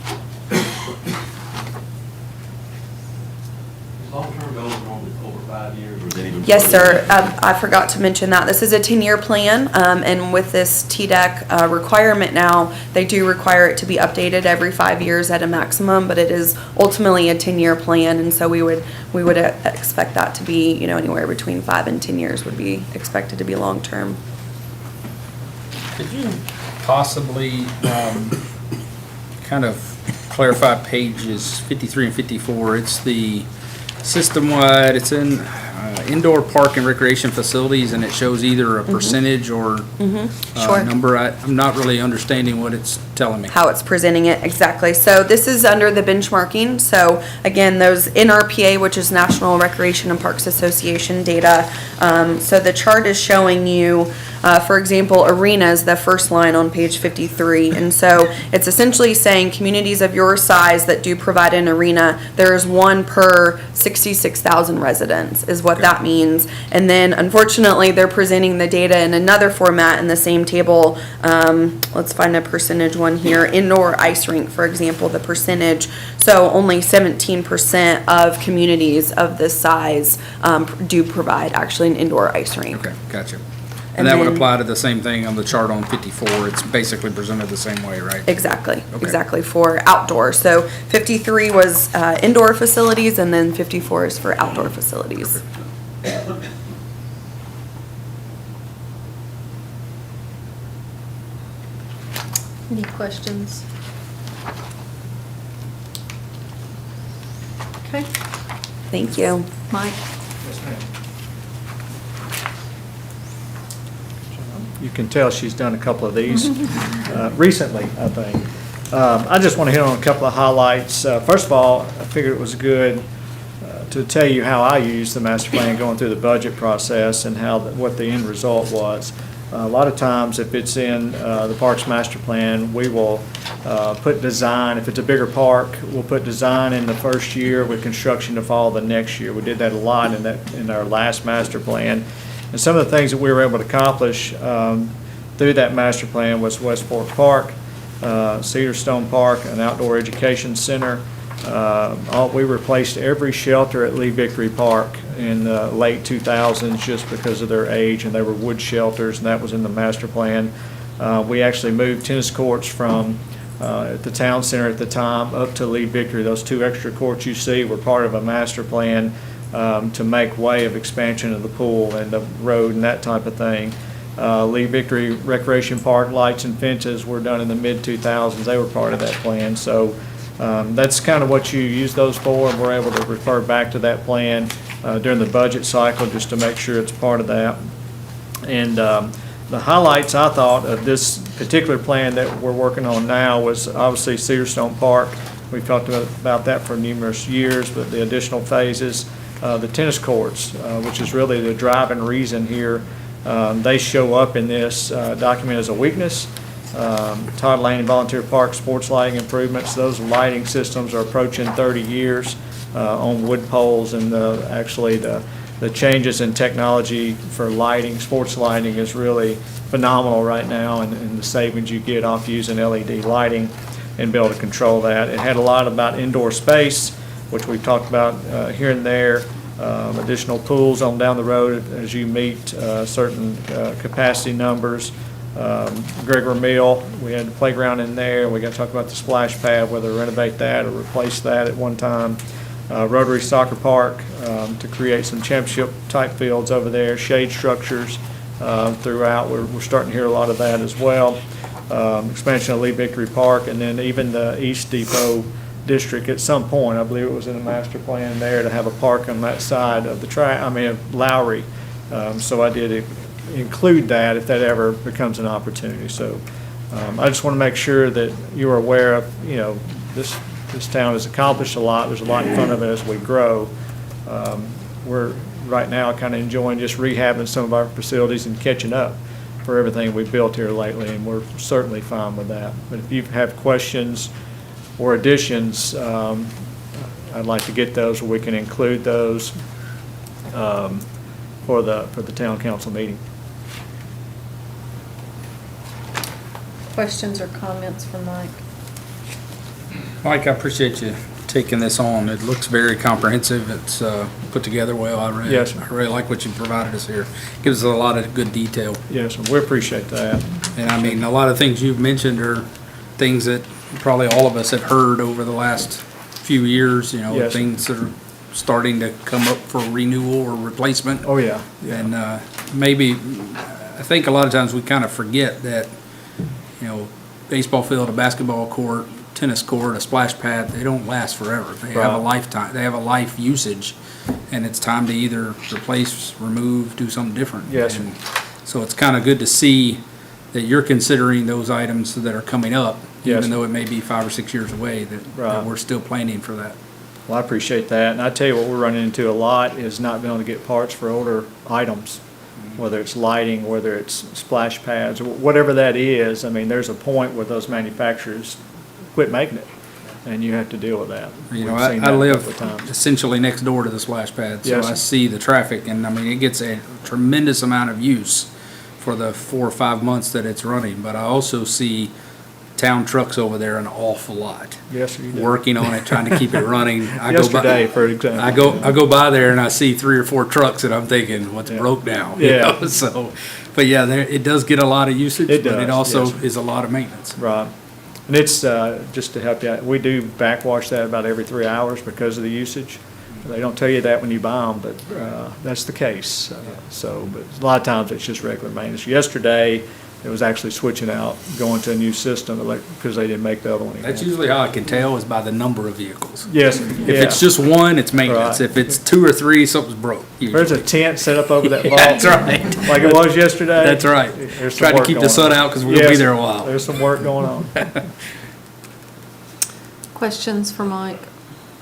Long-term goals normally over 5 years, or is it even? Yes, sir. I forgot to mention that. This is a 10-year plan, and with this TDEC requirement now, they do require it to be updated every 5 years at a maximum, but it is ultimately a 10-year plan, and so we would expect that to be, anywhere between 5 and 10 years would be expected to be long-term. Could you possibly kind of clarify pages 53 and 54? It's the system-wide, it's in indoor park and recreation facilities, and it shows either a percentage or Sure. number. I'm not really understanding what it's telling me. How it's presenting it, exactly. So this is under the benchmarking. So again, those NRPA, which is National Recreation and Parks Association data. So the chart is showing you, for example, arenas, the first line on page 53. And so it's essentially saying communities of your size that do provide an arena, there is one per 66,000 residents is what that means. And then unfortunately, they're presenting the data in another format in the same table. Let's find a percentage one here. Indoor ice rink, for example, the percentage. So only 17% of communities of this size do provide actually an indoor ice rink. Okay, gotcha. And And that would then- apply to the same thing on the chart on 54. It's basically presented the same way, right? Exactly, Okay. exactly, for outdoor. So 53 was indoor facilities, and then 54 is for outdoor facilities. Any questions? Okay, Thank you. Mike? You can tell she's done a couple of these recently, I think. I just want to hit on a couple of highlights. First of all, I figured it was good to tell you how I used the master plan going through the budget process and what the end result was. A lot of times, if it's in the Parks Master Plan, we will put design. If it's a bigger park, we'll put design in the first year with construction to follow the next year. We did that a lot in our last master plan. And some of the things that we were able to accomplish through that master plan was West Fork Park, Cedar Stone Park, an outdoor education center. We replaced every shelter at Lee Victory Park in the late 2000s just because of their age, and they were wood shelters, and that was in the master plan. We actually moved tennis courts from at the town center at the time up to Lee Victory. Those two extra courts you see were part of a master plan to make way of expansion of the pool and the road and that type of thing. Lee Victory Recreation Park lights and fences were done in the mid-2000s. They were part of that plan. So that's kind of what you use those for, and we're able to refer back to that plan during the budget cycle just to make sure it's part of that. And the highlights, I thought, of this particular plan that we're working on now was obviously Cedar Stone Park. We've talked about that for numerous years, but the additional phases, the tennis courts, which is really the driving reason here. They show up in this document as a weakness. Todd Laney Volunteer Park sports lighting improvements, those lighting systems are approaching 30 years on wood poles, and actually the changes in technology for lighting, sports lighting is really phenomenal right now, and the savings you get off using LED lighting and be able to control that. It had a lot about indoor space, which we've talked about here and there. Additional pools on down the road as you meet certain capacity numbers. Gregor Mill, we had the playground in there. We got to talk about the splash pad, whether renovate that or replace that at one time. Rotary Soccer Park to create some championship type fields over there. Shade structures throughout. We're starting to hear a lot of that as well. expansion of Lee Victory Park, and then even the East Depot District at some point, I believe it was in the master plan there, to have a park on that side of the of Lowry. So I did include that if that ever becomes an opportunity. So I just want to make sure that you're aware of, this town has accomplished a lot. There's a lot in front of it as we grow. We're right now kind of enjoying just rehabbing some of our facilities and catching up for everything we've built here lately, and we're certainly fine with that. But if you have questions or additions, I'd like to get those, or we can include those for the town council meeting. Questions or comments from Mike? Mike, I appreciate you taking this on. It looks very comprehensive. It's put together well. I really like what you provided us here. Gives us a lot of good detail. Yes, and we appreciate that. And I mean, a lot of things you've mentioned are things that probably all of us have heard over the last few years, Yes. things that are starting to come up for renewal or replacement. Oh, yeah. And maybe, I think a lot of times we kind of forget that, baseball field, a basketball court, tennis court, a splash pad, they don't last forever. They have a lifetime, they have a life usage, and it's time to either replace, remove, do something different. Yes. And so it's kind of good to see that you're considering those items that are coming up, Yes. even though it may be 5 or 6 years away, that we're still planning for that. Well, I appreciate that, and I tell you what we're running into a lot is not being able to get parts for older items, whether it's lighting, whether it's splash pads, whatever that is. I mean, there's a point where those manufacturers quit making it, and you have to deal with that. You know, We've seen I that a live couple of times. essentially next door to the splash pad, so Yes. I see the traffic, and I mean, it gets a tremendous amount of use for the 4 or 5 months that it's running, but I also see town trucks over there an awful lot. Yes, you do. Working on it, trying to keep it running. Yesterday, for example. I go by there and I see 3 or 4 trucks, and I'm thinking, what's broke down? Yeah. So, but yeah, it does get a lot of usage, It but it does, also yes. is a lot of maintenance. Right. And it's, just to help you out, we do backwash that about every 3 hours because of the usage. They don't tell you that when you buy them, but that's the case. But a lot of times it's just regular maintenance. Yesterday, it was actually switching out, going to a new system because they didn't make the other one anymore. That's usually how I can tell is by the number of vehicles. Yes. If it's just one, it's maintenance. Right. If it's 2 or 3, something's broke. There's a tent set up over that Yeah, vault. that's right. Like it was yesterday. That's right. There's some Try to work keep the going sun on. out 'cause we're gonna be Yes, there a while. There's some work going on. Questions for Mike?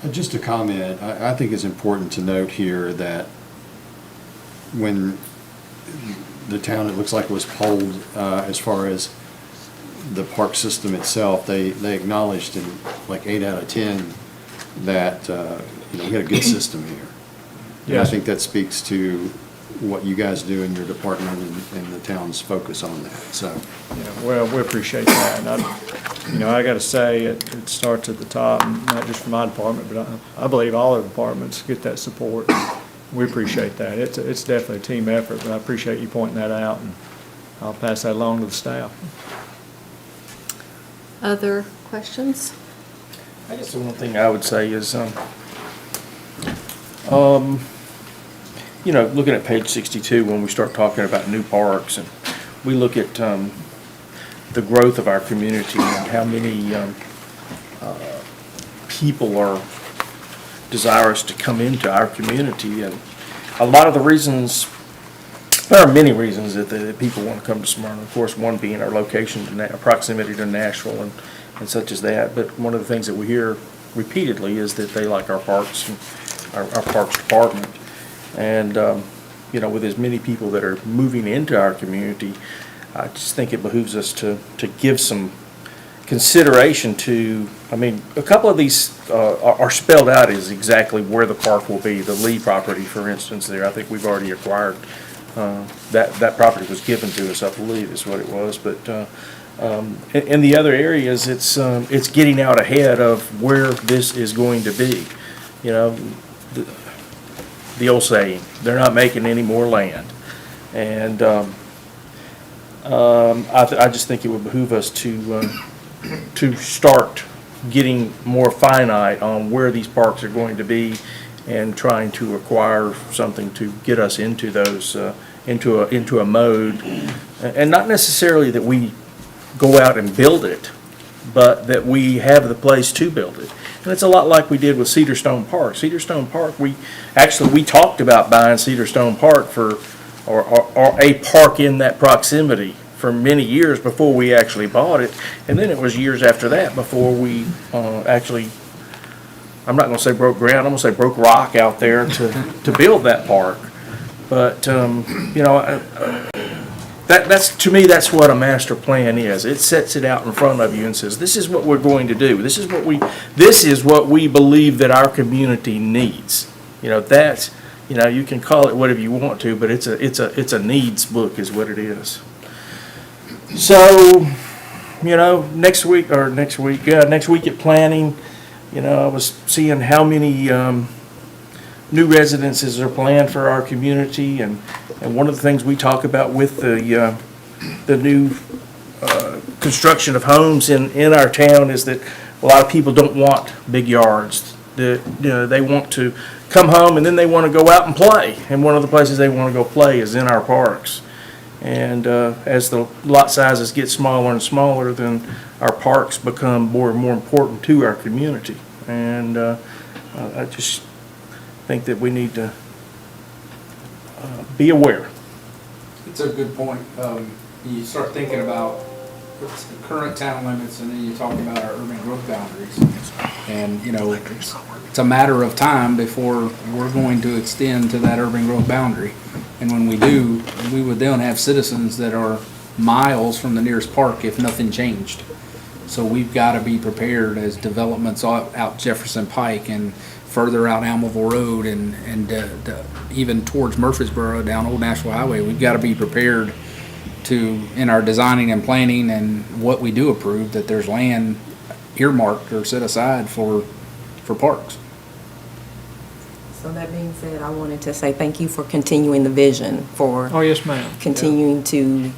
Just a comment, I think it's important to note here that when the town, it looks like, was polled as far as the park system itself, they acknowledged in like 8 out of 10 that, we had a good system here. And I Yes. think that speaks to what you guys do in your department and the town's focus on that, so. Yeah, well, we appreciate that. And I got to say, it starts at the top, and not just from my department, but I believe all the departments get that support. We appreciate that. It's definitely a team effort, but I appreciate you pointing that out, and I'll pass that along to the staff. Other questions? I guess the one thing I would say is, looking at page 62, when we start talking about new parks, and we look at the growth of our community and how many people are desirous to come into our community, and a lot of the reasons, there are many reasons that people want to come to Smyrna. Of course, one being our location, our proximity to Nashville and such as that. But one of the things that we hear repeatedly is that they like our parks, and our parks department. And, with as many people that are moving into our community, I just think it behooves us to give some consideration to, a couple of these are spelled out as exactly where the park will be. The Lee property, for instance, there, I think we've already acquired, that property was given to us, I believe is what it was. But in the other areas, it's getting out ahead of where this is going to be. The old saying, they're not making any more land. And I just think it would behoove us to start getting more finite on where these parks are going to be and trying to acquire something to get us into those, into a mode. And not necessarily that we go out and build it, but that we have the place to build it. And it's a lot like we did with Cedar Stone Park. Cedar Stone Park, we talked about buying Cedar Stone Park or a park in that proximity for many years before we actually bought it. And then it was years after that before we actually, I'm not gonna say broke ground, I'm gonna say broke rock out there to build that park. But, you know, that's, to me, that's what a master plan is. It sets it out in front of you and says, this is what we're going to do. This is what we believe that our community needs. You know, that's, you know, you can call it whatever you want to, but it's a needs book is what it is. So, you know, next week at planning, you know, I was seeing how many, new residences are planned for our community, and one of the things we talk about with the new construction of homes in our town is that a lot of people don't want big yards. You know, they want to come home and then they want to go out and play, and one of the places they want to go play is in our parks. And as the lot sizes get smaller and smaller, then our parks become more and more important to our community. And I just think that we need to be aware. It's a good point. You start thinking about the current town limits, and then you talk about our urban growth boundaries. And, you know, it's a matter of time before we're going to extend to that urban growth boundary. And when we do, we would then have citizens that are miles from the nearest park if nothing changed. So we've got to be prepared as developments out Jefferson Pike and further out Almaville Road and even towards Murfreesboro down Old Nashville Highway. We've got to be prepared to, in our designing and planning and what we do approve, that there's land earmarked or set aside for parks. So that being said, I wanted to say thank you for continuing the vision for. Oh, yes, ma'am. Continuing to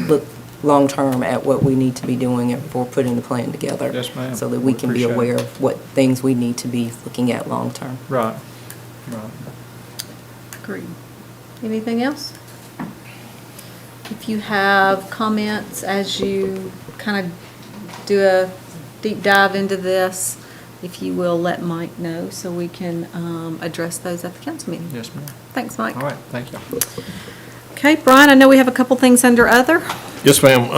look long-term at what we need to be doing and for putting the plan together. Yes, ma'am. So that we can be Appreciate it. aware of what things we need to be looking at long-term. Right. Agreed. Anything else? If you have comments as you kind of do a deep dive into this, if you will let Mike know so we can address those at the council meeting. Yes, ma'am. Thanks, Mike. All right, thank you. Okay, Brian, I know we have a couple things under other. Yes, ma'am.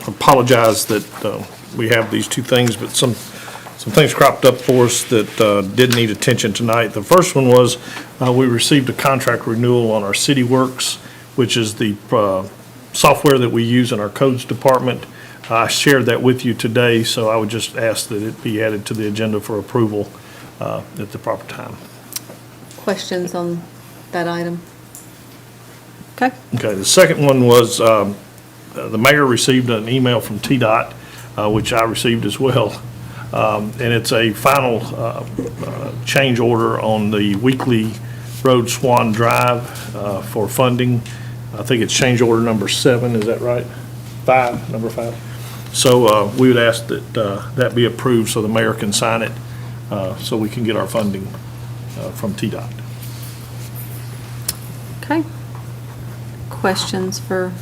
Apologize that we have these two things, but some things cropped up for us that did need attention tonight. The first one was we received a contract renewal on our CityWorks, which is the software that we use in our codes department. I shared that with you today, so I would just ask that it be added to the agenda for approval at the proper time. Questions on that item? Okay. Okay, the second one was, the mayor received an email from TDOT, which I received as well. And it's a final change order on the Weekly Road Swan Drive for funding. I think it's change order number 7, is that right? Number 5. So we would ask that that be approved so the mayor can sign it, so we can get our funding from TDOT. Okay. Questions for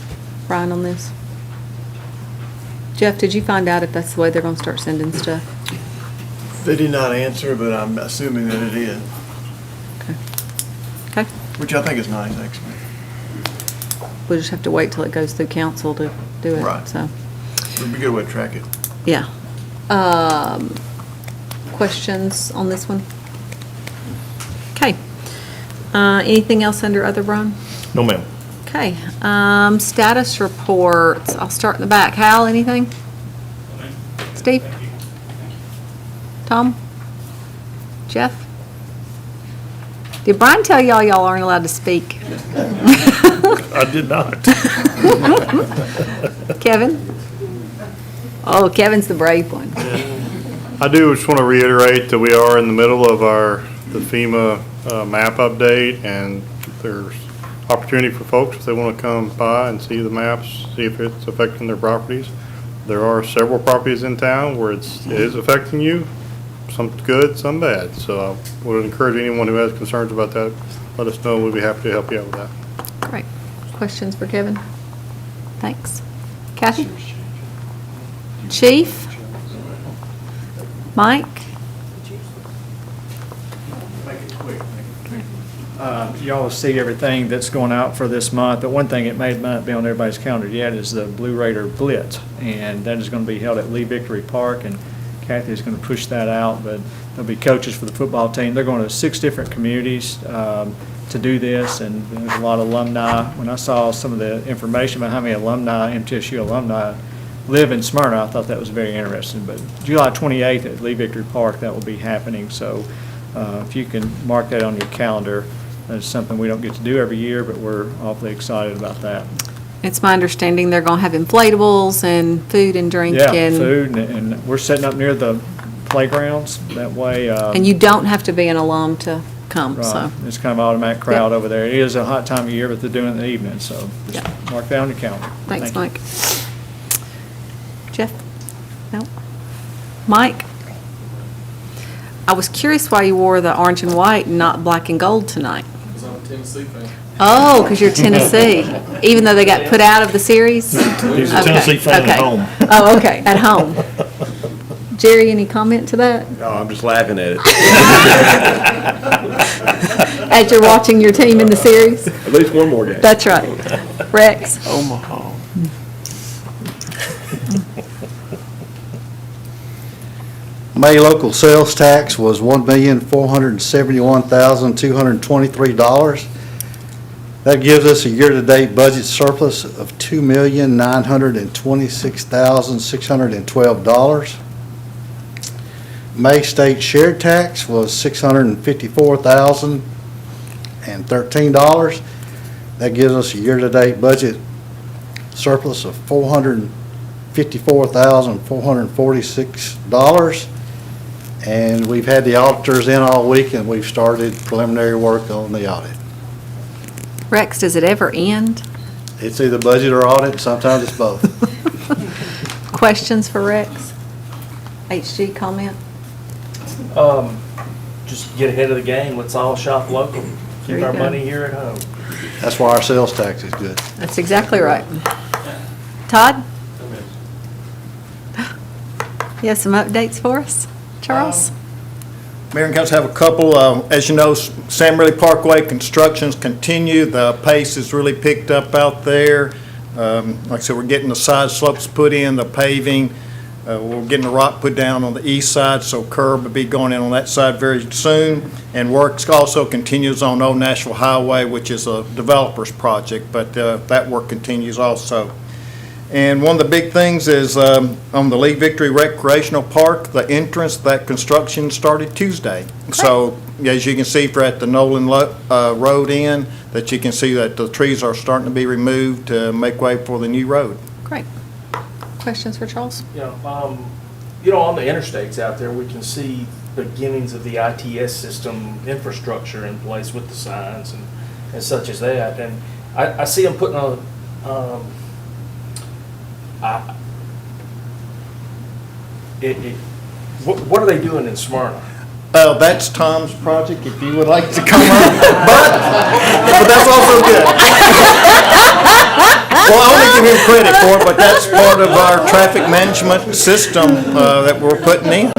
Brian on this? Jeff, did you find out if that's the way they're going to start sending stuff? They did not answer, but I'm assuming that it is. Okay. Okay. Which I think is nice, actually. We'll just have to wait till it goes through council to do it. Right. So, It'd be a good way to track it. yeah. Questions on this one? Okay. Anything else under other, Brian? No, ma'am. Okay. Status reports. I'll start in the back. Hal, anything? Steve? Tom? Jeff? Did Brian tell y'all aren't allowed to speak? I did not. Kevin? Oh, Kevin's the brave one. I do just want to reiterate that we are in the middle of the FEMA map update, and there's opportunity for folks if they want to come by and see the maps, see if it's affecting their properties. There are several properties in town where it is affecting you, some good, some bad. So I would encourage anyone who has concerns about that, let us know. We'll be happy to help you out with that. Great. Questions for Kevin? Thanks. Kathy? Chief? Mike? Make it quick. Y'all will see everything that's going out for this month, but one thing it may not be on everybody's calendar yet is the Blue Raider Blitz, and that is going to be held at Lee Victory Park, and Kathy is going to push that out, but there'll be coaches for the football team. They're going to 6 different communities to do this, and there's a lot of alumni. When I saw some of the information about how many alumni, MTSU alumni, live in Smyrna, I thought that was very interesting. But July 28th at Lee Victory Park, that will be happening, so if you can mark that on your calendar. That's something we don't get to do every year, but we're awfully excited about that. It's my understanding they're going to have inflatables and food and drink. Yeah, and food, and we're setting up near the playgrounds, that way. And you don't have to be an alum to come, so. Right, it's kind of automatic crowd Yep. over there. It is a hot time of year, but they're doing it in the evening, so just Yep. mark that on your calendar. Thanks, Thank Mike. you. Jeff? No? Mike? I was curious why you wore the orange and white and not black and gold tonight. Because I'm a Tennessee fan. Oh, because you're Tennessee, even though they got put out of the series? He's a Tennessee fan at home. Oh, okay, at home. Jerry, any comment to that? No, I'm just laughing at it. As you're watching your team in the series? At least one more game. That's right. Rex? Omaha. May local sales tax was $1,471,223. That gives us a year-to-date budget surplus of $2,926,612. May state shared tax was $654,013. That gives us a year-to-date budget surplus of $454,446. And we've had the auditors in all week, and we've started preliminary work on the audit. Rex, does it ever end? It's either budget or audit, sometimes it's both. Questions for Rex? HG, comment? Just get ahead of the game. Let's all shop local. There Keep you our go. money here at home. That's why our sales tax is good. That's exactly right. Todd? You have some updates for us? Charles? Mayor and Council have a couple. As you know, Sam Ridley Parkway constructions continue. The pace has really picked up out there. Like I said, we're getting the side slopes put in, the paving. We're getting the rock put down on the east side, so curb will be going in on that side very soon. And work also continues on Old Nashville Highway, which is a developer's project, but that work continues also. And one of the big things is on the Lee Victory Recreational Park, the entrance, that construction started Tuesday. So as you can see, for at the Nolan Road end, that you can see that the trees are starting to be removed to make way for the new road. Great. Questions for Charles? On the interstates out there, we can see beginnings of the ITS system infrastructure in place with the signs and such as that. And I see them putting on, what are they doing in Smyrna? That's Tom's project, if you would like to come up, but that's also good. Well, I only give him credit for it, but that's part of our traffic management system that we're putting in.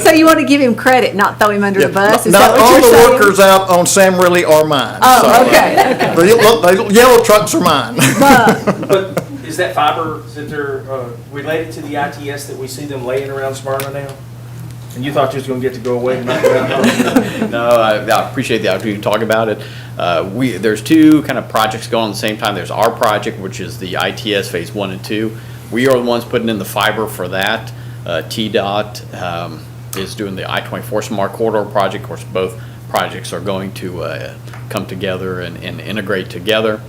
So you want to give him credit, not throw him under the bus? Is that Not what all you're the saying? workers out on Sam Ridley are mine. Oh, okay. The yellow trucks are mine. But is that fiber, that they're related to the ITS that we see them laying around Smyrna now? And you thought you was going to get to go away and not go out home? No, I appreciate the opportunity to talk about it. There's two kind of projects going on at the same time. There's our project, which is the ITS Phase 1 and 2. We are the ones putting in the fiber for that. TDOT is doing the I-24 Smart Corridor project. Of course, both projects are going to come together and integrate together.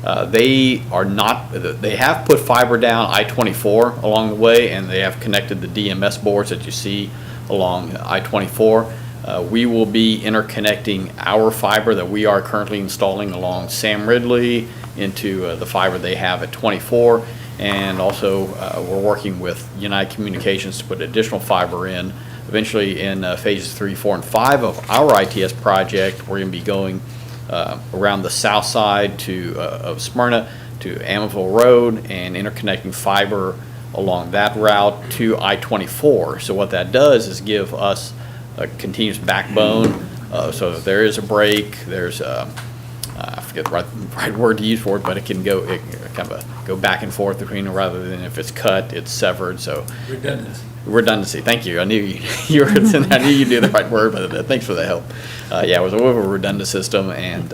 They have put fiber down I-24 along the way, and they have connected the DMS boards that you see along I-24. We will be interconnecting our fiber that we are currently installing along Sam Ridley into the fiber they have at 24. And also, we're working with United Communications to put additional fiber in. Eventually, in phases 3, 4, and 5 of our ITS project, we're going to be going around the south side of Smyrna to Amaville Road and interconnecting fiber along that route to I-24. So what that does is give us a continuous backbone, so if there is a break, there's I forget the right word to use for it, but it can go, go back and forth between, rather than if it's cut, it's severed, so. Redundancy, thank you. I knew you were, I knew you knew the right word, but thanks for the help. Yeah, it was a little bit of a redundant system, and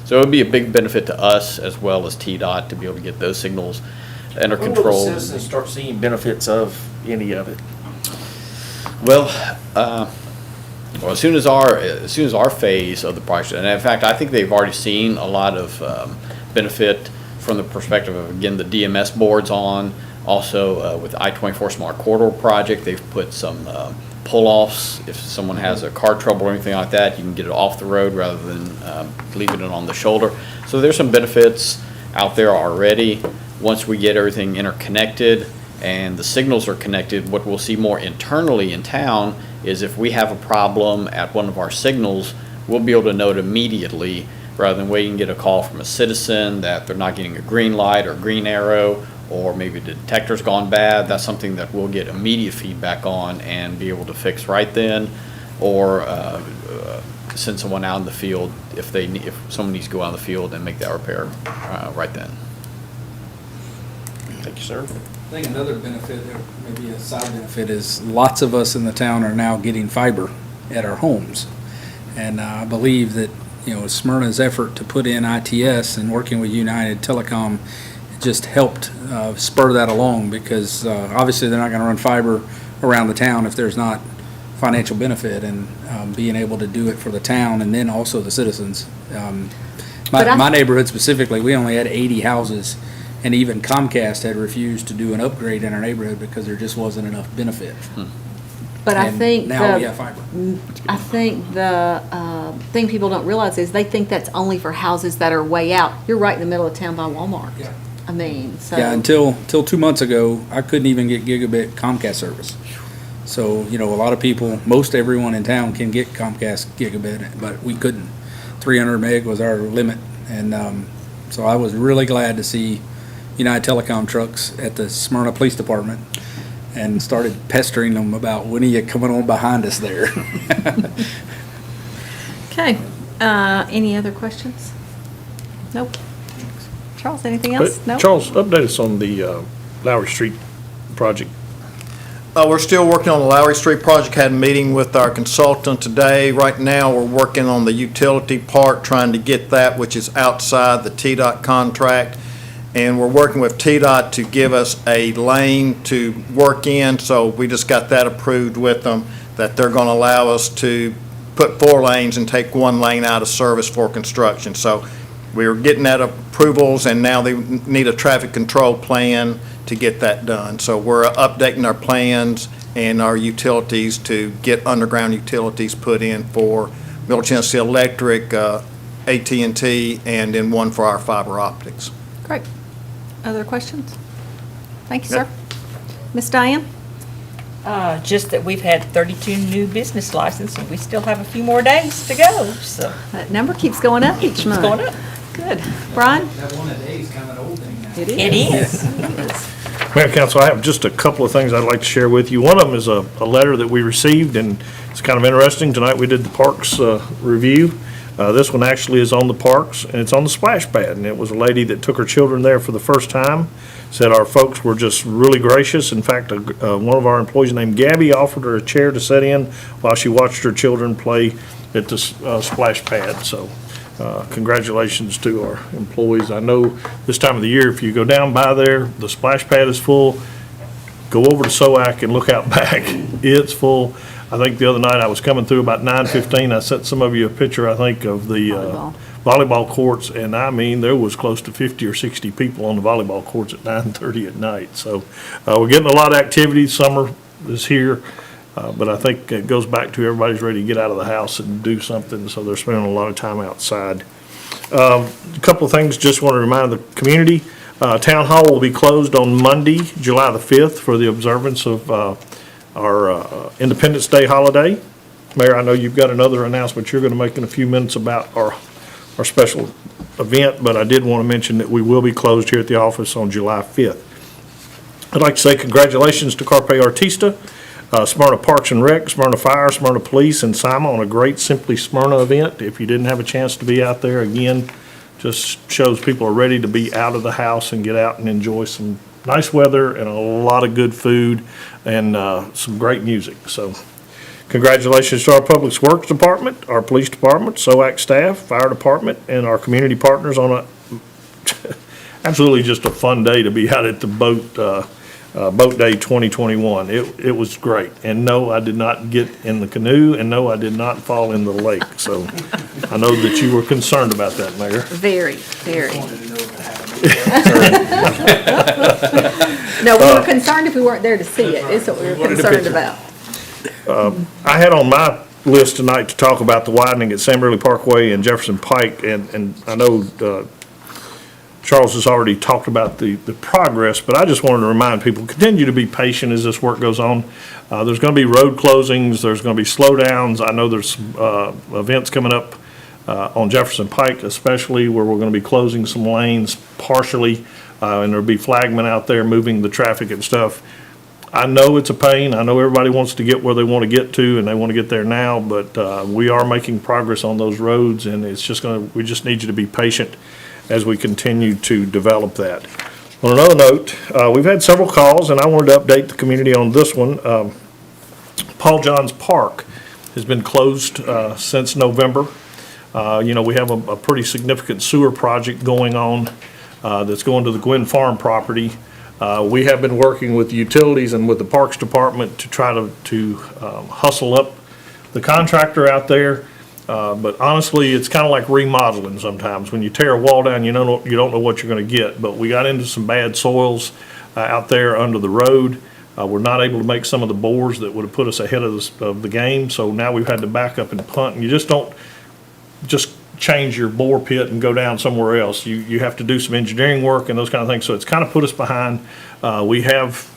so it would be a big benefit to us as well as TDOT to be able to get those signals under When will control. the citizens start seeing benefits of any of it? Well, as soon as our phase of the project, and in fact, I think they've already seen a lot of benefit from the perspective of, again, the DMS boards on. Also, with I-24 Smart Corridor project, they've put some pull-offs. If someone has a car trouble or anything like that, you can get it off the road rather than leaving it on the shoulder. So there's some benefits out there already. Once we get everything interconnected and the signals are connected, what we'll see more internally in town is if we have a problem at one of our signals, we'll be able to know it immediately rather than waiting to get a call from a citizen that they're not getting a green light or green arrow, or maybe the detector's gone bad. That's something that we'll get immediate feedback on and be able to fix right then, or send someone out in the field if someone needs to go out in the field and make that repair right then. Thank you, sir. I think another benefit, or maybe a side benefit, is lots of us in the town are now getting fiber at our homes. And I believe that, Smyrna's effort to put in ITS and working with United Telecom just helped spur that along, because obviously they're not going to run fiber around the town if there's not financial benefit, and being able to do it for the town and then also the citizens. My neighborhood specifically, we only had 80 houses, and even Comcast had refused to do an upgrade in our neighborhood because there just wasn't enough benefit. But I And think now we have fiber. I think the thing people don't realize is they think that's only for houses that are way out. You're right in the middle of town by Walmart. Yeah. I mean, so. Yeah, until 2 months ago, I couldn't even get gigabit Comcast service. So, a lot of people, most everyone in town can get Comcast gigabit, but we couldn't. 300 meg was our limit, and so I was really glad to see United Telecom trucks at the Smyrna Police Department, and started pestering them about, when are you coming on behind us there? Okay, any other questions? Nope. Charles, anything else? Nope. Charles, update us on the Lowry Street project. We're still working on the Lowry Street project, had a meeting with our consultant today. Right now, we're working on the utility part, trying to get that, which is outside the TDOT contract. And we're working with TDOT to give us a lane to work in, so we just got that approved with them, that they're gonna allow us to put 4 lanes and take 1 lane out of service for construction. So we're getting that approvals, and now they need a traffic control plan to get that done. So we're updating our plans and our utilities to get underground utilities put in for Middle Tennessee Electric, AT&T, and then one for our fiber optics. Great. Other questions? Thank you, sir. Ms. Diane? Just that we've had 32 new business licenses, and we still have a few more days to go, so. That number keeps going up each month. going up. Good. Brian? That one a day is kind of an old thing now. It is. It is. It is. Mayor, Council, I have just a couple of things I'd like to share with you. One of them is a letter that we received, and it's kind of interesting. Tonight, we did the parks review. This one actually is on the parks, and it's on the splash pad, and it was a lady that took her children there for the first time. Said our folks were just really gracious. In fact, one of our employees named Gabby offered her a chair to sit in while she watched her children play at the splash pad. So congratulations to our employees. I know this time of the year, if you go down by there, the splash pad is full. Go over to SOAC and look out back. It's full. I think the other night I was coming through about 9:15. I sent some of you a picture, I think, of the volleyball courts, and I mean, there was close to 50 or 60 people on the volleyball courts at 9:30 at night. So we're getting a lot of activity. Summer is here, but I think it goes back to everybody's ready to get out of the house and do something, so they're spending a lot of time outside. A couple of things, just want to remind the community. Town Hall will be closed on Monday, July the 5th, for the observance of our Independence Day holiday. Mayor, I know you've got another announcement you're going to make in a few minutes about our our special event, but I did want to mention that we will be closed here at the office on July 5th. I'd like to say congratulations to Carpe Artista, Smyrna Parks and Rec, Smyrna Fire, Smyrna Police, and Simon on a great Simply Smyrna event. If you didn't have a chance to be out there, again, just shows people are ready to be out of the house and get out and enjoy some nice weather and a lot of good food and some great music. So congratulations to our Public Works Department, our Police Department, SOAC staff, Fire Department, and our community partners on a absolutely just a fun day to be out at the Boat Day 2021. It was great. And no, I did not get in the canoe, and no, I did not fall in the lake. So I know that you were concerned about that, Mayor. Very, very. No, we were concerned if we weren't there to see it. It's what we were concerned about. I had on my list tonight to talk about the widening at Sam Ridley Parkway and Jefferson Pike, and I know Charles has already talked about the progress, but I just wanted to remind people, continue to be patient as this work goes on. There's going to be road closings, there's going to be slowdowns. I know there's events coming up on Jefferson Pike especially, where we're going to be closing some lanes partially, and there'll be flagmen out there moving the traffic and stuff. I know it's a pain. I know everybody wants to get where they want to get to, and they want to get there now, but we are making progress on those roads, and it's just we just need you to be patient as we continue to develop that. On another note, we've had several calls, and I wanted to update the community on this one. Paul Johns Park has been closed since November. We have a pretty significant sewer project going on that's going to the Gwynn Farm property. We have been working with the utilities and with the Parks Department to try to hustle up the contractor out there. But honestly, it's kind of like remodeling sometimes. When you tear a wall down, you don't know what you're going to get. But we got into some bad soils out there under the road. We're not able to make some of the bores that would have put us ahead of the game. So now we've had to back up and punt. And you just don't just change your bore pit and go down somewhere else. You have to do some engineering work and those kind of things. So it's kind of put us behind. We have,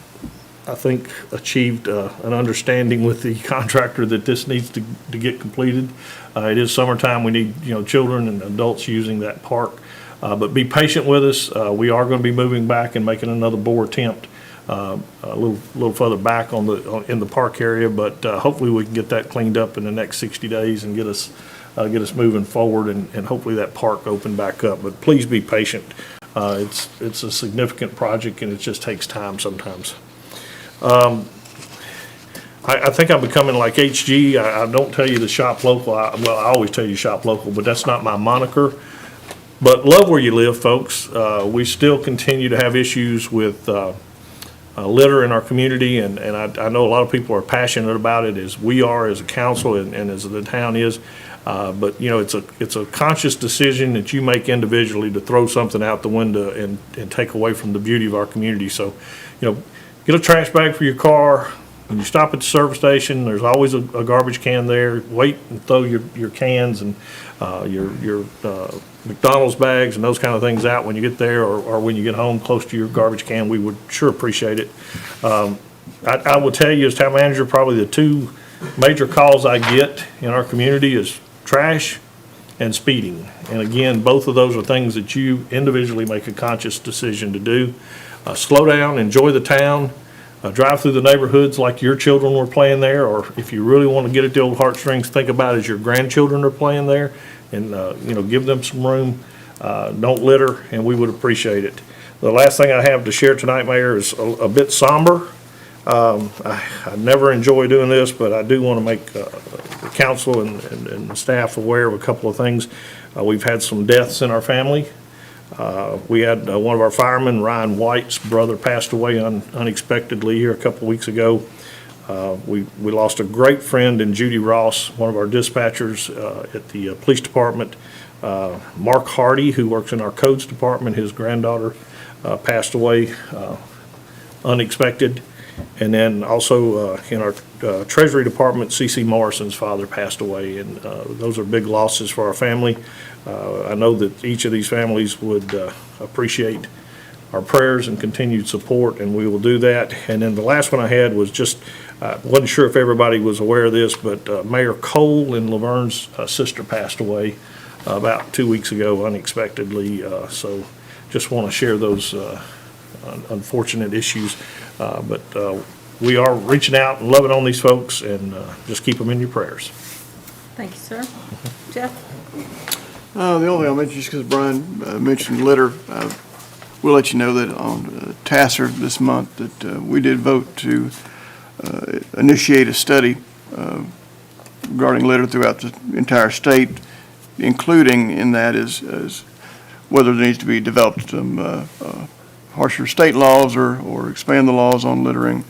I think, achieved an understanding with the contractor that this needs to get completed. It is summertime. We need, children and adults using that park. But be patient with us. We are going to be moving back and making another bore attempt a little further back in the park area. But hopefully we can get that cleaned up in the next 60 days and get us moving forward and hopefully that park open back up. But please be patient. It's a significant project and it just takes time sometimes. I think I'm becoming like HG. I don't tell you to shop local. I always tell you shop local, but that's not my moniker. But love where you live, folks. We still continue to have issues with litter in our community, and I know a lot of people are passionate about it, as we are as a council and as the town is. But it's a conscious decision that you make individually to throw something out the window and take away from the beauty of our community. So, get a trash bag for your car. When you stop at the service station, there's always a garbage can there. Wait and throw your cans and your McDonald's bags and those kind of things out when you get there, or when you get home close to your garbage can. We would sure appreciate it. I will tell you, as town manager, probably the two major calls I get in our community is trash and speeding. And again, both of those are things that you individually make a conscious decision to do. Slow down, enjoy the town. Drive through the neighborhoods like your children were playing there, or if you really want to get at the old heartstrings, think about it as your grandchildren are playing there, and give them some room. Don't litter, and we would appreciate it. The last thing I have to share tonight, Mayor, is a bit somber. I never enjoy doing this, but I do want to make the council and the staff aware of a couple of things. We've had some deaths in our family. We had one of our firemen, Ryan White's brother, passed away unexpectedly here a couple weeks ago. We lost a great friend in Judy Ross, one of our dispatchers at the police department. Mark Hardy, who works in our codes department, his granddaughter passed away unexpected. And then also in our Treasury Department, C.C. Morrison's father passed away, and those are big losses for our family. I know that each of these families would appreciate our prayers and continued support, and we will do that. And then the last one I had was just, wasn't sure if everybody was aware of this, but Mayor Cole in Laverne's sister passed away about 2 weeks ago unexpectedly. So just want to share those unfortunate issues. But we are reaching out and loving on these folks, and just keep them in your prayers. Thank you, sir. Jeff? The only thing I'll mention, just because Brian mentioned litter, we'll let you know that on TASER this month that we did vote to initiate a study regarding litter throughout the entire state, including in that is whether there needs to be developed some harsher state laws or expand the laws on littering,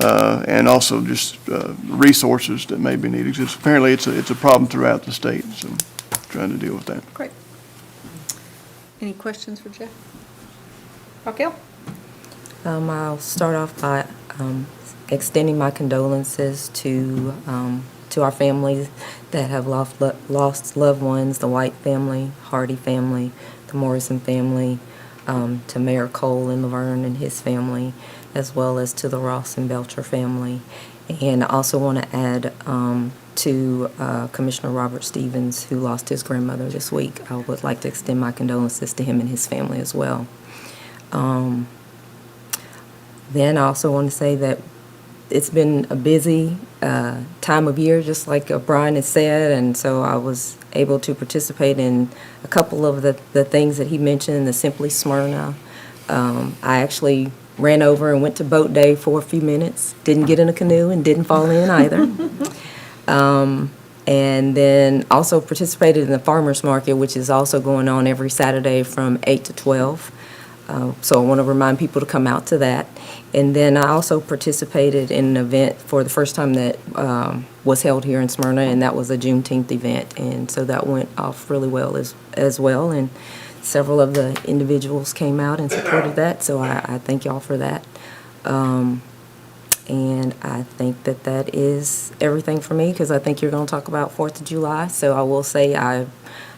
and also just resources that may be needed. Because apparently it's a problem throughout the state, so trying to deal with that. Great. Any questions for Jeff? Raquel? I'll start off by extending my condolences to our families that have lost loved ones, the White family, Hardy family, the Morrison family, to Mayor Cole in Laverne and his family, as well as to the Ross and Belcher family. And I also want to add to Commissioner Robert Stevens, who lost his grandmother this week. I would like to extend my condolences to him and his family as well. Then I also want to say that it's been a busy time of year, just like Brian has said, and so I was able to participate in a couple of the things that he mentioned, the Simply Smyrna. I actually ran over and went to boat day for a few minutes, didn't get in a canoe and didn't fall in either. And then also participated in the farmer's market, which is also going on every Saturday from 8 to 12. So I want to remind people to come out to that. And then I also participated in an event for the first time that was held here in Smyrna, and that was a Juneteenth event. And so that went off really well as well. And several of the individuals came out and supported that, so I thank y'all for that. And I think that is everything for me, because I think you're going to talk about 4th of July. So I will say I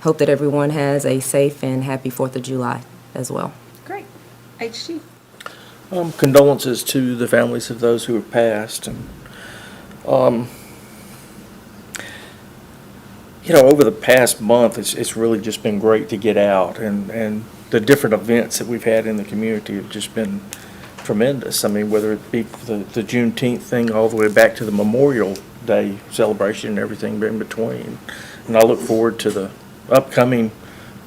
hope that everyone has a safe and happy 4th of July as well. Great. HG? Condolences to the families of those who have passed. And, over the past month, it's really just been great to get out, and the different events that we've had in the community have just been tremendous. I mean, whether it be the Juneteenth thing all the way back to the Memorial Day celebration and everything in between. And I look forward to the upcoming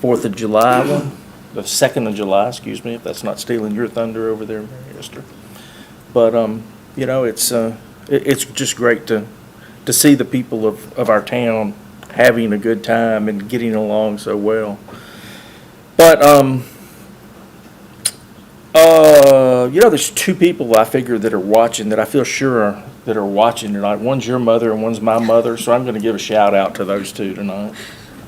4th of July one, the 2nd of July, excuse me, if that's not stealing your thunder over there, Mary Esther. But, it's just great to see the people of our town having a good time and getting along so well. But, there's two people I figure that are watching that I feel sure that are watching tonight. One's your mother and one's my mother, so I'm going to give a shout out to those two tonight.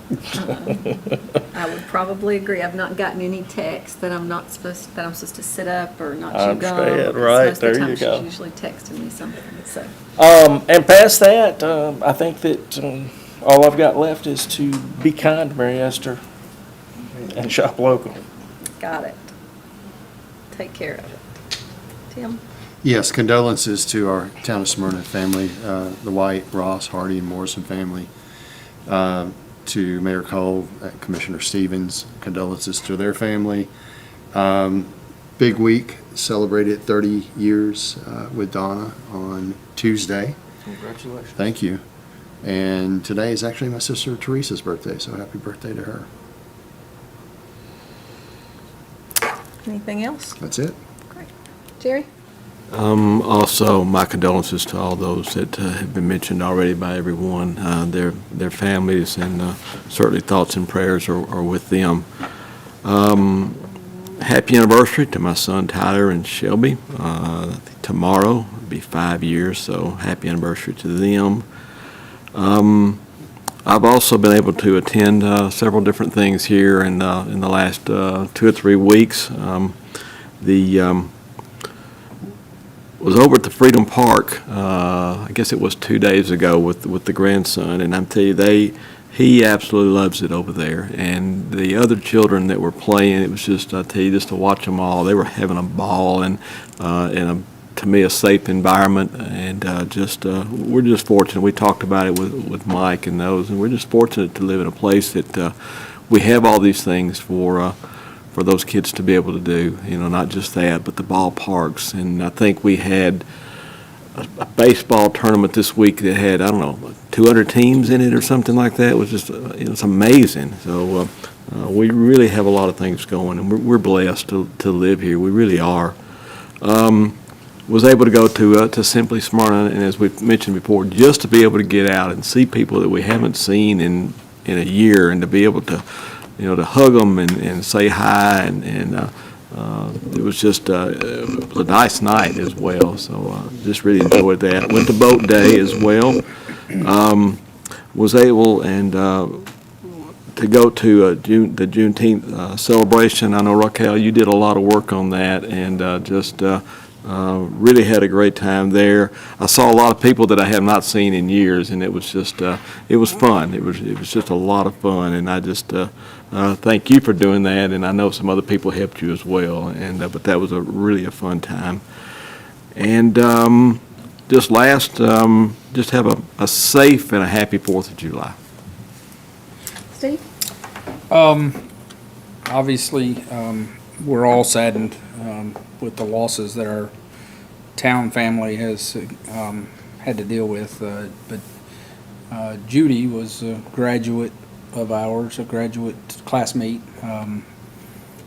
I would probably agree. I've not gotten any text that I'm supposed to sit up or not chew gum. I understand, because right, most of the there time you go. She's usually texting me something, so. And past that, I think that all I've got left is to be kind to Mary Esther and shop local. Got it. Take care of it. Tim? Yes, condolences to our town of Smyrna family, the White, Ross, Hardy, and Morrison family. To Mayor Cole, Commissioner Stevens, condolences to their family. Big week, celebrated 30 years with Donna on Tuesday. Congratulations. Thank you. And today is actually my sister Teresa's birthday, so happy birthday to her. Anything else? That's it. Great. Jerry? Also, my condolences to all those that have been mentioned already by everyone, their families, and certainly thoughts and prayers are with them. Happy anniversary to my son Tyler and Shelby. Tomorrow will be 5 years, so happy anniversary to them. I've also been able to attend several different things here in the last 2 or 3 weeks. Was over at the Freedom Park, I guess it was 2 days ago with the grandson, and I'm telling you, he absolutely loves it over there. And the other children that were playing, it was just, I tell you, just to watch them all, they were having a ball, and a to me, a safe environment, and we're just fortunate. We talked about it with Mike and those, and we're just fortunate to live in a place that we have all these things for those kids to be able to do. Not just that, but the ballparks. And I think we had a baseball tournament this week that had, 200 teams in it or something like that. It was just, it's amazing. So we really have a lot of things going, and we're blessed to live here. We really are. Was able to go to Simply Smyrna, and as we've mentioned before, just to be able to get out and see people that we haven't seen in a year, and to be able to, to hug them and say hi, and it was just it was a nice night as well. So just really enjoyed that. Went to boat day as well. Was able to go to the Juneteenth celebration. I know, Raquel, you did a lot of work on that, and really had a great time there. I saw a lot of people that I have not seen in years, and it was just it was fun. It was just a lot of fun, and I just thank you for doing that. And I know some other people helped you as well, and but that was really a fun time. And just last, just have a safe and a happy 4th of July. Steve? Obviously, we're all saddened with the losses that our town family has had to deal with. But Judy was a graduate of ours, a graduate classmate.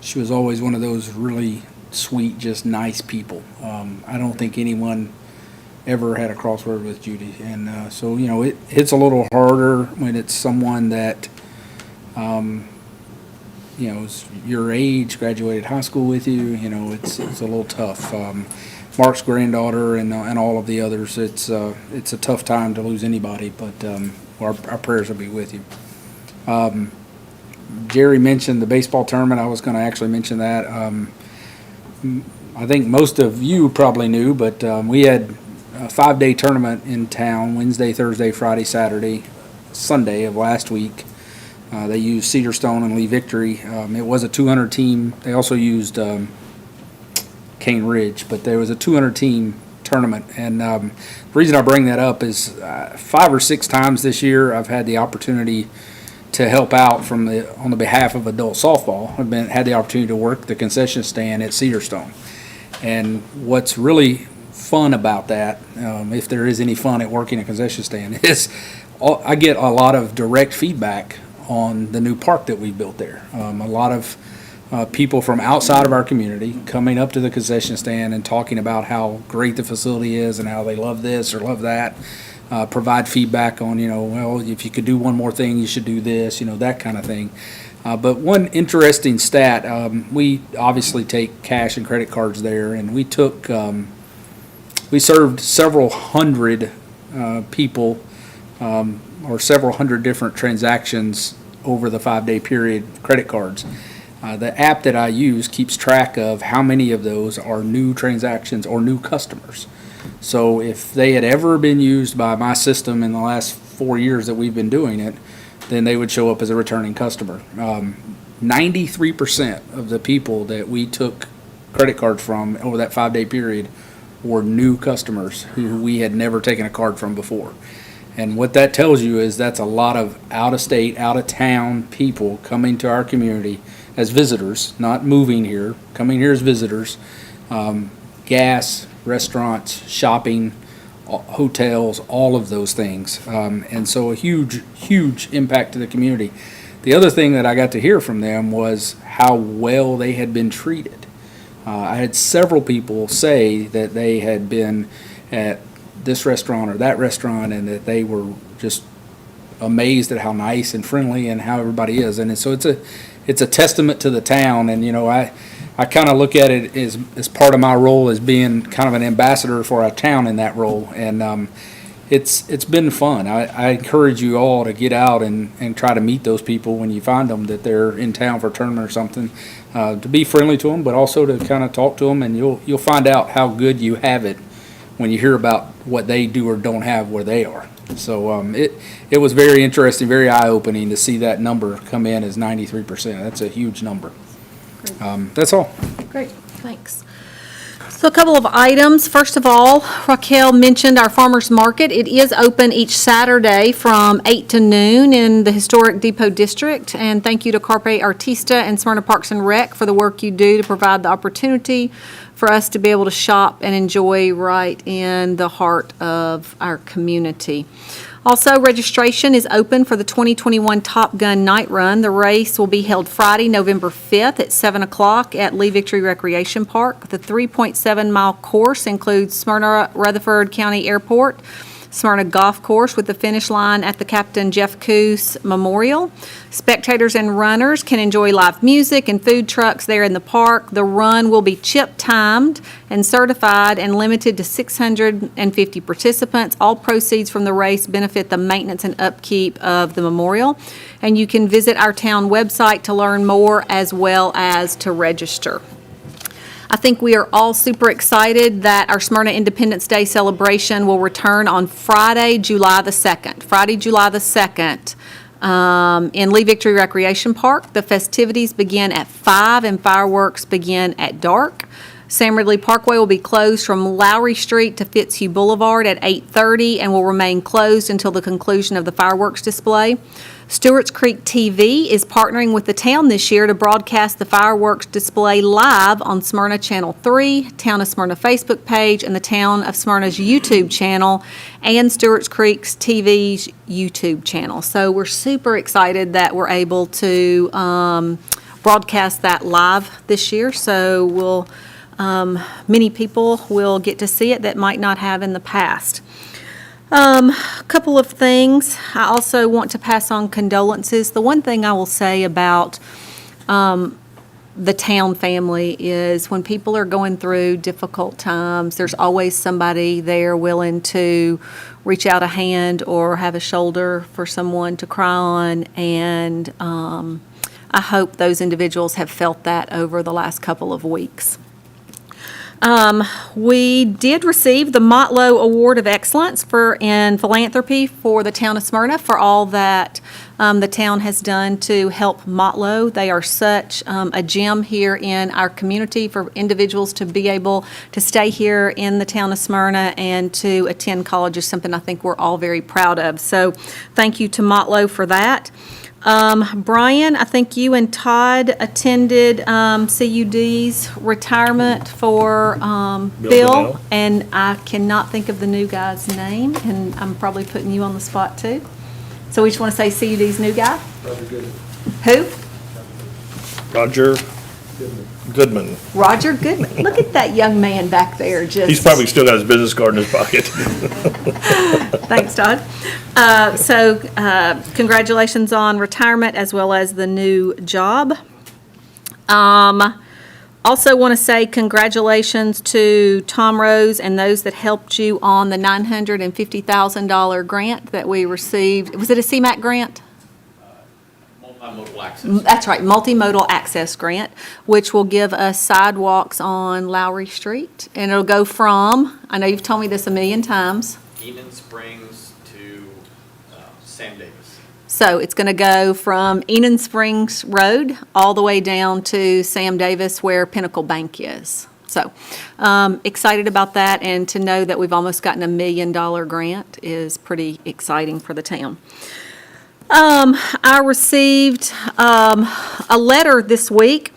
She was always one of those really sweet, just nice people. I don't think anyone ever had a crossword with Judy. And so, it hits a little harder when it's someone that is your age, graduated high school with you. It's a little tough. Mark's granddaughter and all of the others. It's a tough time to lose anybody, but our prayers will be with you. Jerry mentioned the baseball tournament. I was going to actually mention that. I think most of you probably knew, but we had a 5-day tournament in town: Wednesday, Thursday, Friday, Saturday, Sunday of last week. They used Cedar Stone and Lee Victory. It was a 200 team. They also used Cane Ridge, but there was a 200 team tournament. And the reason I bring that up is 5 or 6 times this year I've had the opportunity to help out on the behalf of adult softball. I've had the opportunity to work the concession stand at Cedar Stone. And what's really fun about that, if there is any fun at working a concession stand, is I get a lot of direct feedback on the new park that we built there. A lot of people from outside of our community coming up to the concession stand and talking about how great the facility is and how they love this or love that. Provide feedback on, well, if you could do one more thing, you should do this, that kind of thing. But one interesting stat, we obviously take cash and credit cards there, and we served several hundred people or several hundred different transactions over the 5-day period, credit cards. The app that I use keeps track of how many of those are new transactions or new customers. So if they had ever been used by my system in the last 4 years that we've been doing it, then they would show up as a returning customer. 93% of the people that we took credit cards from over that 5-day period were new customers who we had never taken a card from before. And what that tells you is that's a lot of out-of-state, out-of-town people coming to our community as visitors, not moving here, coming here as visitors. Gas, restaurants, shopping, hotels, all of those things. And so a huge, huge impact to the community. The other thing that I got to hear from them was how well they had been treated. I had several people say that they had been at this restaurant or that restaurant and that they were just amazed at how nice and friendly and how everybody is. And so it's a testament to the town. And, I kind of look at it as part of my role as being kind of an ambassador for our town in that role. And it's been fun. I encourage you all to get out and try to meet those people when you find them, that they're in town for a tournament or something, to be friendly to them, but also to kind of talk to them. And you'll find out how good you have it when you hear about what they do or don't have where they are. So it was very interesting, very eye-opening to see that number come in as 93%. That's a huge number. That's all. Great, thanks. So a couple of items. First of all, Raquel mentioned our farmers market. It is open each Saturday from 8 to noon in the historic Depot District. And thank you to Carpe Artista and Smyrna Parks and Rec for the work you do to provide the opportunity for us to be able to shop and enjoy right in the heart of our community. Also, registration is open for the 2021 Top Gun Night Run. The race will be held Friday, November 5th at 7 o'clock at Lee Victory Recreation Park. The 3.7-mile course includes Smyrna Rutherford County Airport, Smyrna Golf Course with the finish line at the Captain Jeff Coos Memorial. Spectators and runners can enjoy live music and food trucks there in the park. The run will be chip-timed and certified and limited to 650 participants. All proceeds from the race benefit the maintenance and upkeep of the memorial. And you can visit our town website to learn more as well as to register. I think we are all super excited that our Smyrna Independence Day celebration will return on Friday, July the 2nd. Friday, July the 2nd, in Lee Victory Recreation Park. The festivities begin at 5 and fireworks begin at dark. Sam Ridley Parkway will be closed from Lowry Street to Fitzhugh Boulevard at 8:30 and will remain closed until the conclusion of the fireworks display. Stewart's Creek TV is partnering with the town this year to broadcast the fireworks display live on Smyrna Channel 3, Town of Smyrna Facebook page, and the Town of Smyrna's YouTube channel, and Stewart's Creek's TV's YouTube channel. So we're super excited that we're able to broadcast that live this year. So many people will get to see it that might not have in the past. A couple of things. I also want to pass on condolences. The one thing I will say about the town family is when people are going through difficult times, there's always somebody there willing to reach out a hand or have a shoulder for someone to cry on. And I hope those individuals have felt that over the last couple of weeks. We did receive the Motlow Award of Excellence in Philanthropy for the town of Smyrna for all that the town has done to help Motlow. They are such a gem here in our community for individuals to be able to stay here in the town of Smyrna and to attend college is something I think we're all very proud of. So thank you to Motlow for that. Brian, I think you and Todd attended CUD's retirement for Bill, and I cannot think of the new guy's name, and I'm probably putting you on the spot too. So we just want to say CUD's new guy? Roger Goodman. Who? Roger Goodman. Roger Goodman. Look at that young man back there. Just He's probably still got his business card in his pocket. Thanks, Todd. Congratulations on retirement as well as the new job. Also want to say congratulations to Tom Rose and those that helped you on the $950,000 grant that we received. Was it a CMAQ grant? Multimodal access. That's right, multimodal access grant, which will give us sidewalks on Lowry Street. And it'll go from, I know you've told me this a million times. Enon Springs to Sam Davis. So it's going to go from Enon Springs Road all the way down to Sam Davis where Pinnacle Bank is. So excited about that, and to know that we've almost gotten $1 million grant is pretty exciting for the town. I received a letter this week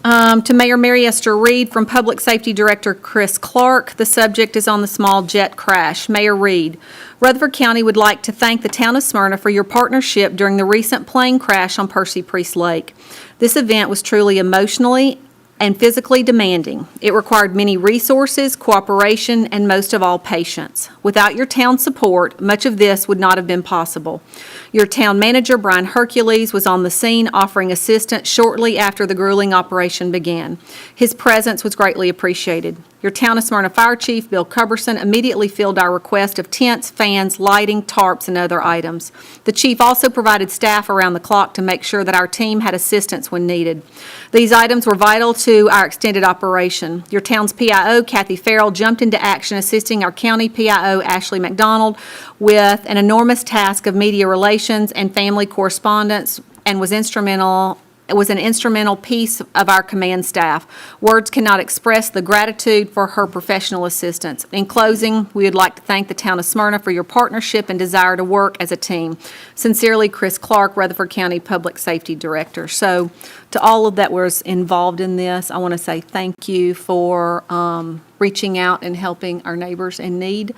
to Mayor Mary Esther Reed from Public Safety Director Chris Clark. The subject is on the small jet crash. Mayor Reed, Rutherford County would like to thank the town of Smyrna for your partnership during the recent plane crash on Percy Priest Lake. This event was truly emotionally and physically demanding. It required many resources, cooperation, and most of all, patience. Without your town's support, much of this would not have been possible. Your town manager, Brian Hercules, was on the scene offering assistance shortly after the grueling operation began. His presence was greatly appreciated. Your Town of Smyrna Fire Chief, Bill Cuberson, immediately filled our request of tents, fans, lighting, tarps, and other items. The chief also provided staff around the clock to make sure that our team had assistance when needed. These items were vital to our extended operation. Your town's PIO, Kathy Farrell, jumped into action assisting our county PIO, Ashley McDonald, with an enormous task of media relations and family correspondence, and was instrumental was an instrumental piece of our command staff. Words cannot express the gratitude for her professional assistance. In closing, we would like to thank the town of Smyrna for your partnership and desire to work as a team. Sincerely, Chris Clark, Rutherford County Public Safety Director. So to all of that was involved in this, I want to say thank you for reaching out and helping our neighbors in need.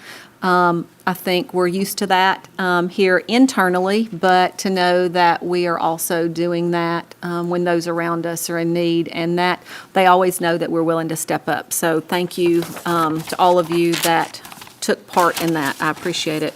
I think we're used to that here internally, but to know that we are also doing that when those around us are in need, and that they always know that we're willing to step up. So thank you to all of you that took part in that. I appreciate it.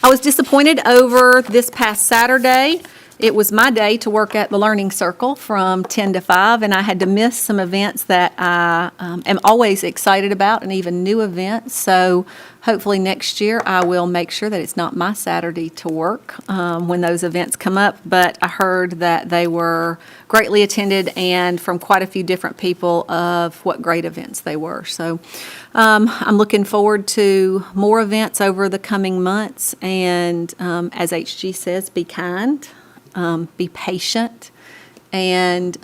I was disappointed over this past Saturday. It was my day to work at the Learning Circle from 10 to 5, and I had to miss some events that I am always excited about, and even new events. So hopefully next year I will make sure that it's not my Saturday to work when those events come up. But I heard that they were greatly attended and from quite a few different people of what great events they were. So I'm looking forward to more events over the coming months. And as HG says, be kind. Be patient, and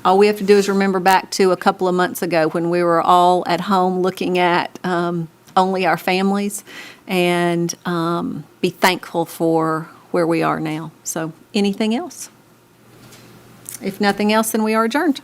all we have to do is remember back to a couple of months ago when we were all at home looking at only our families, and be thankful for where we are now. So anything else? If nothing else, then we are adjourned.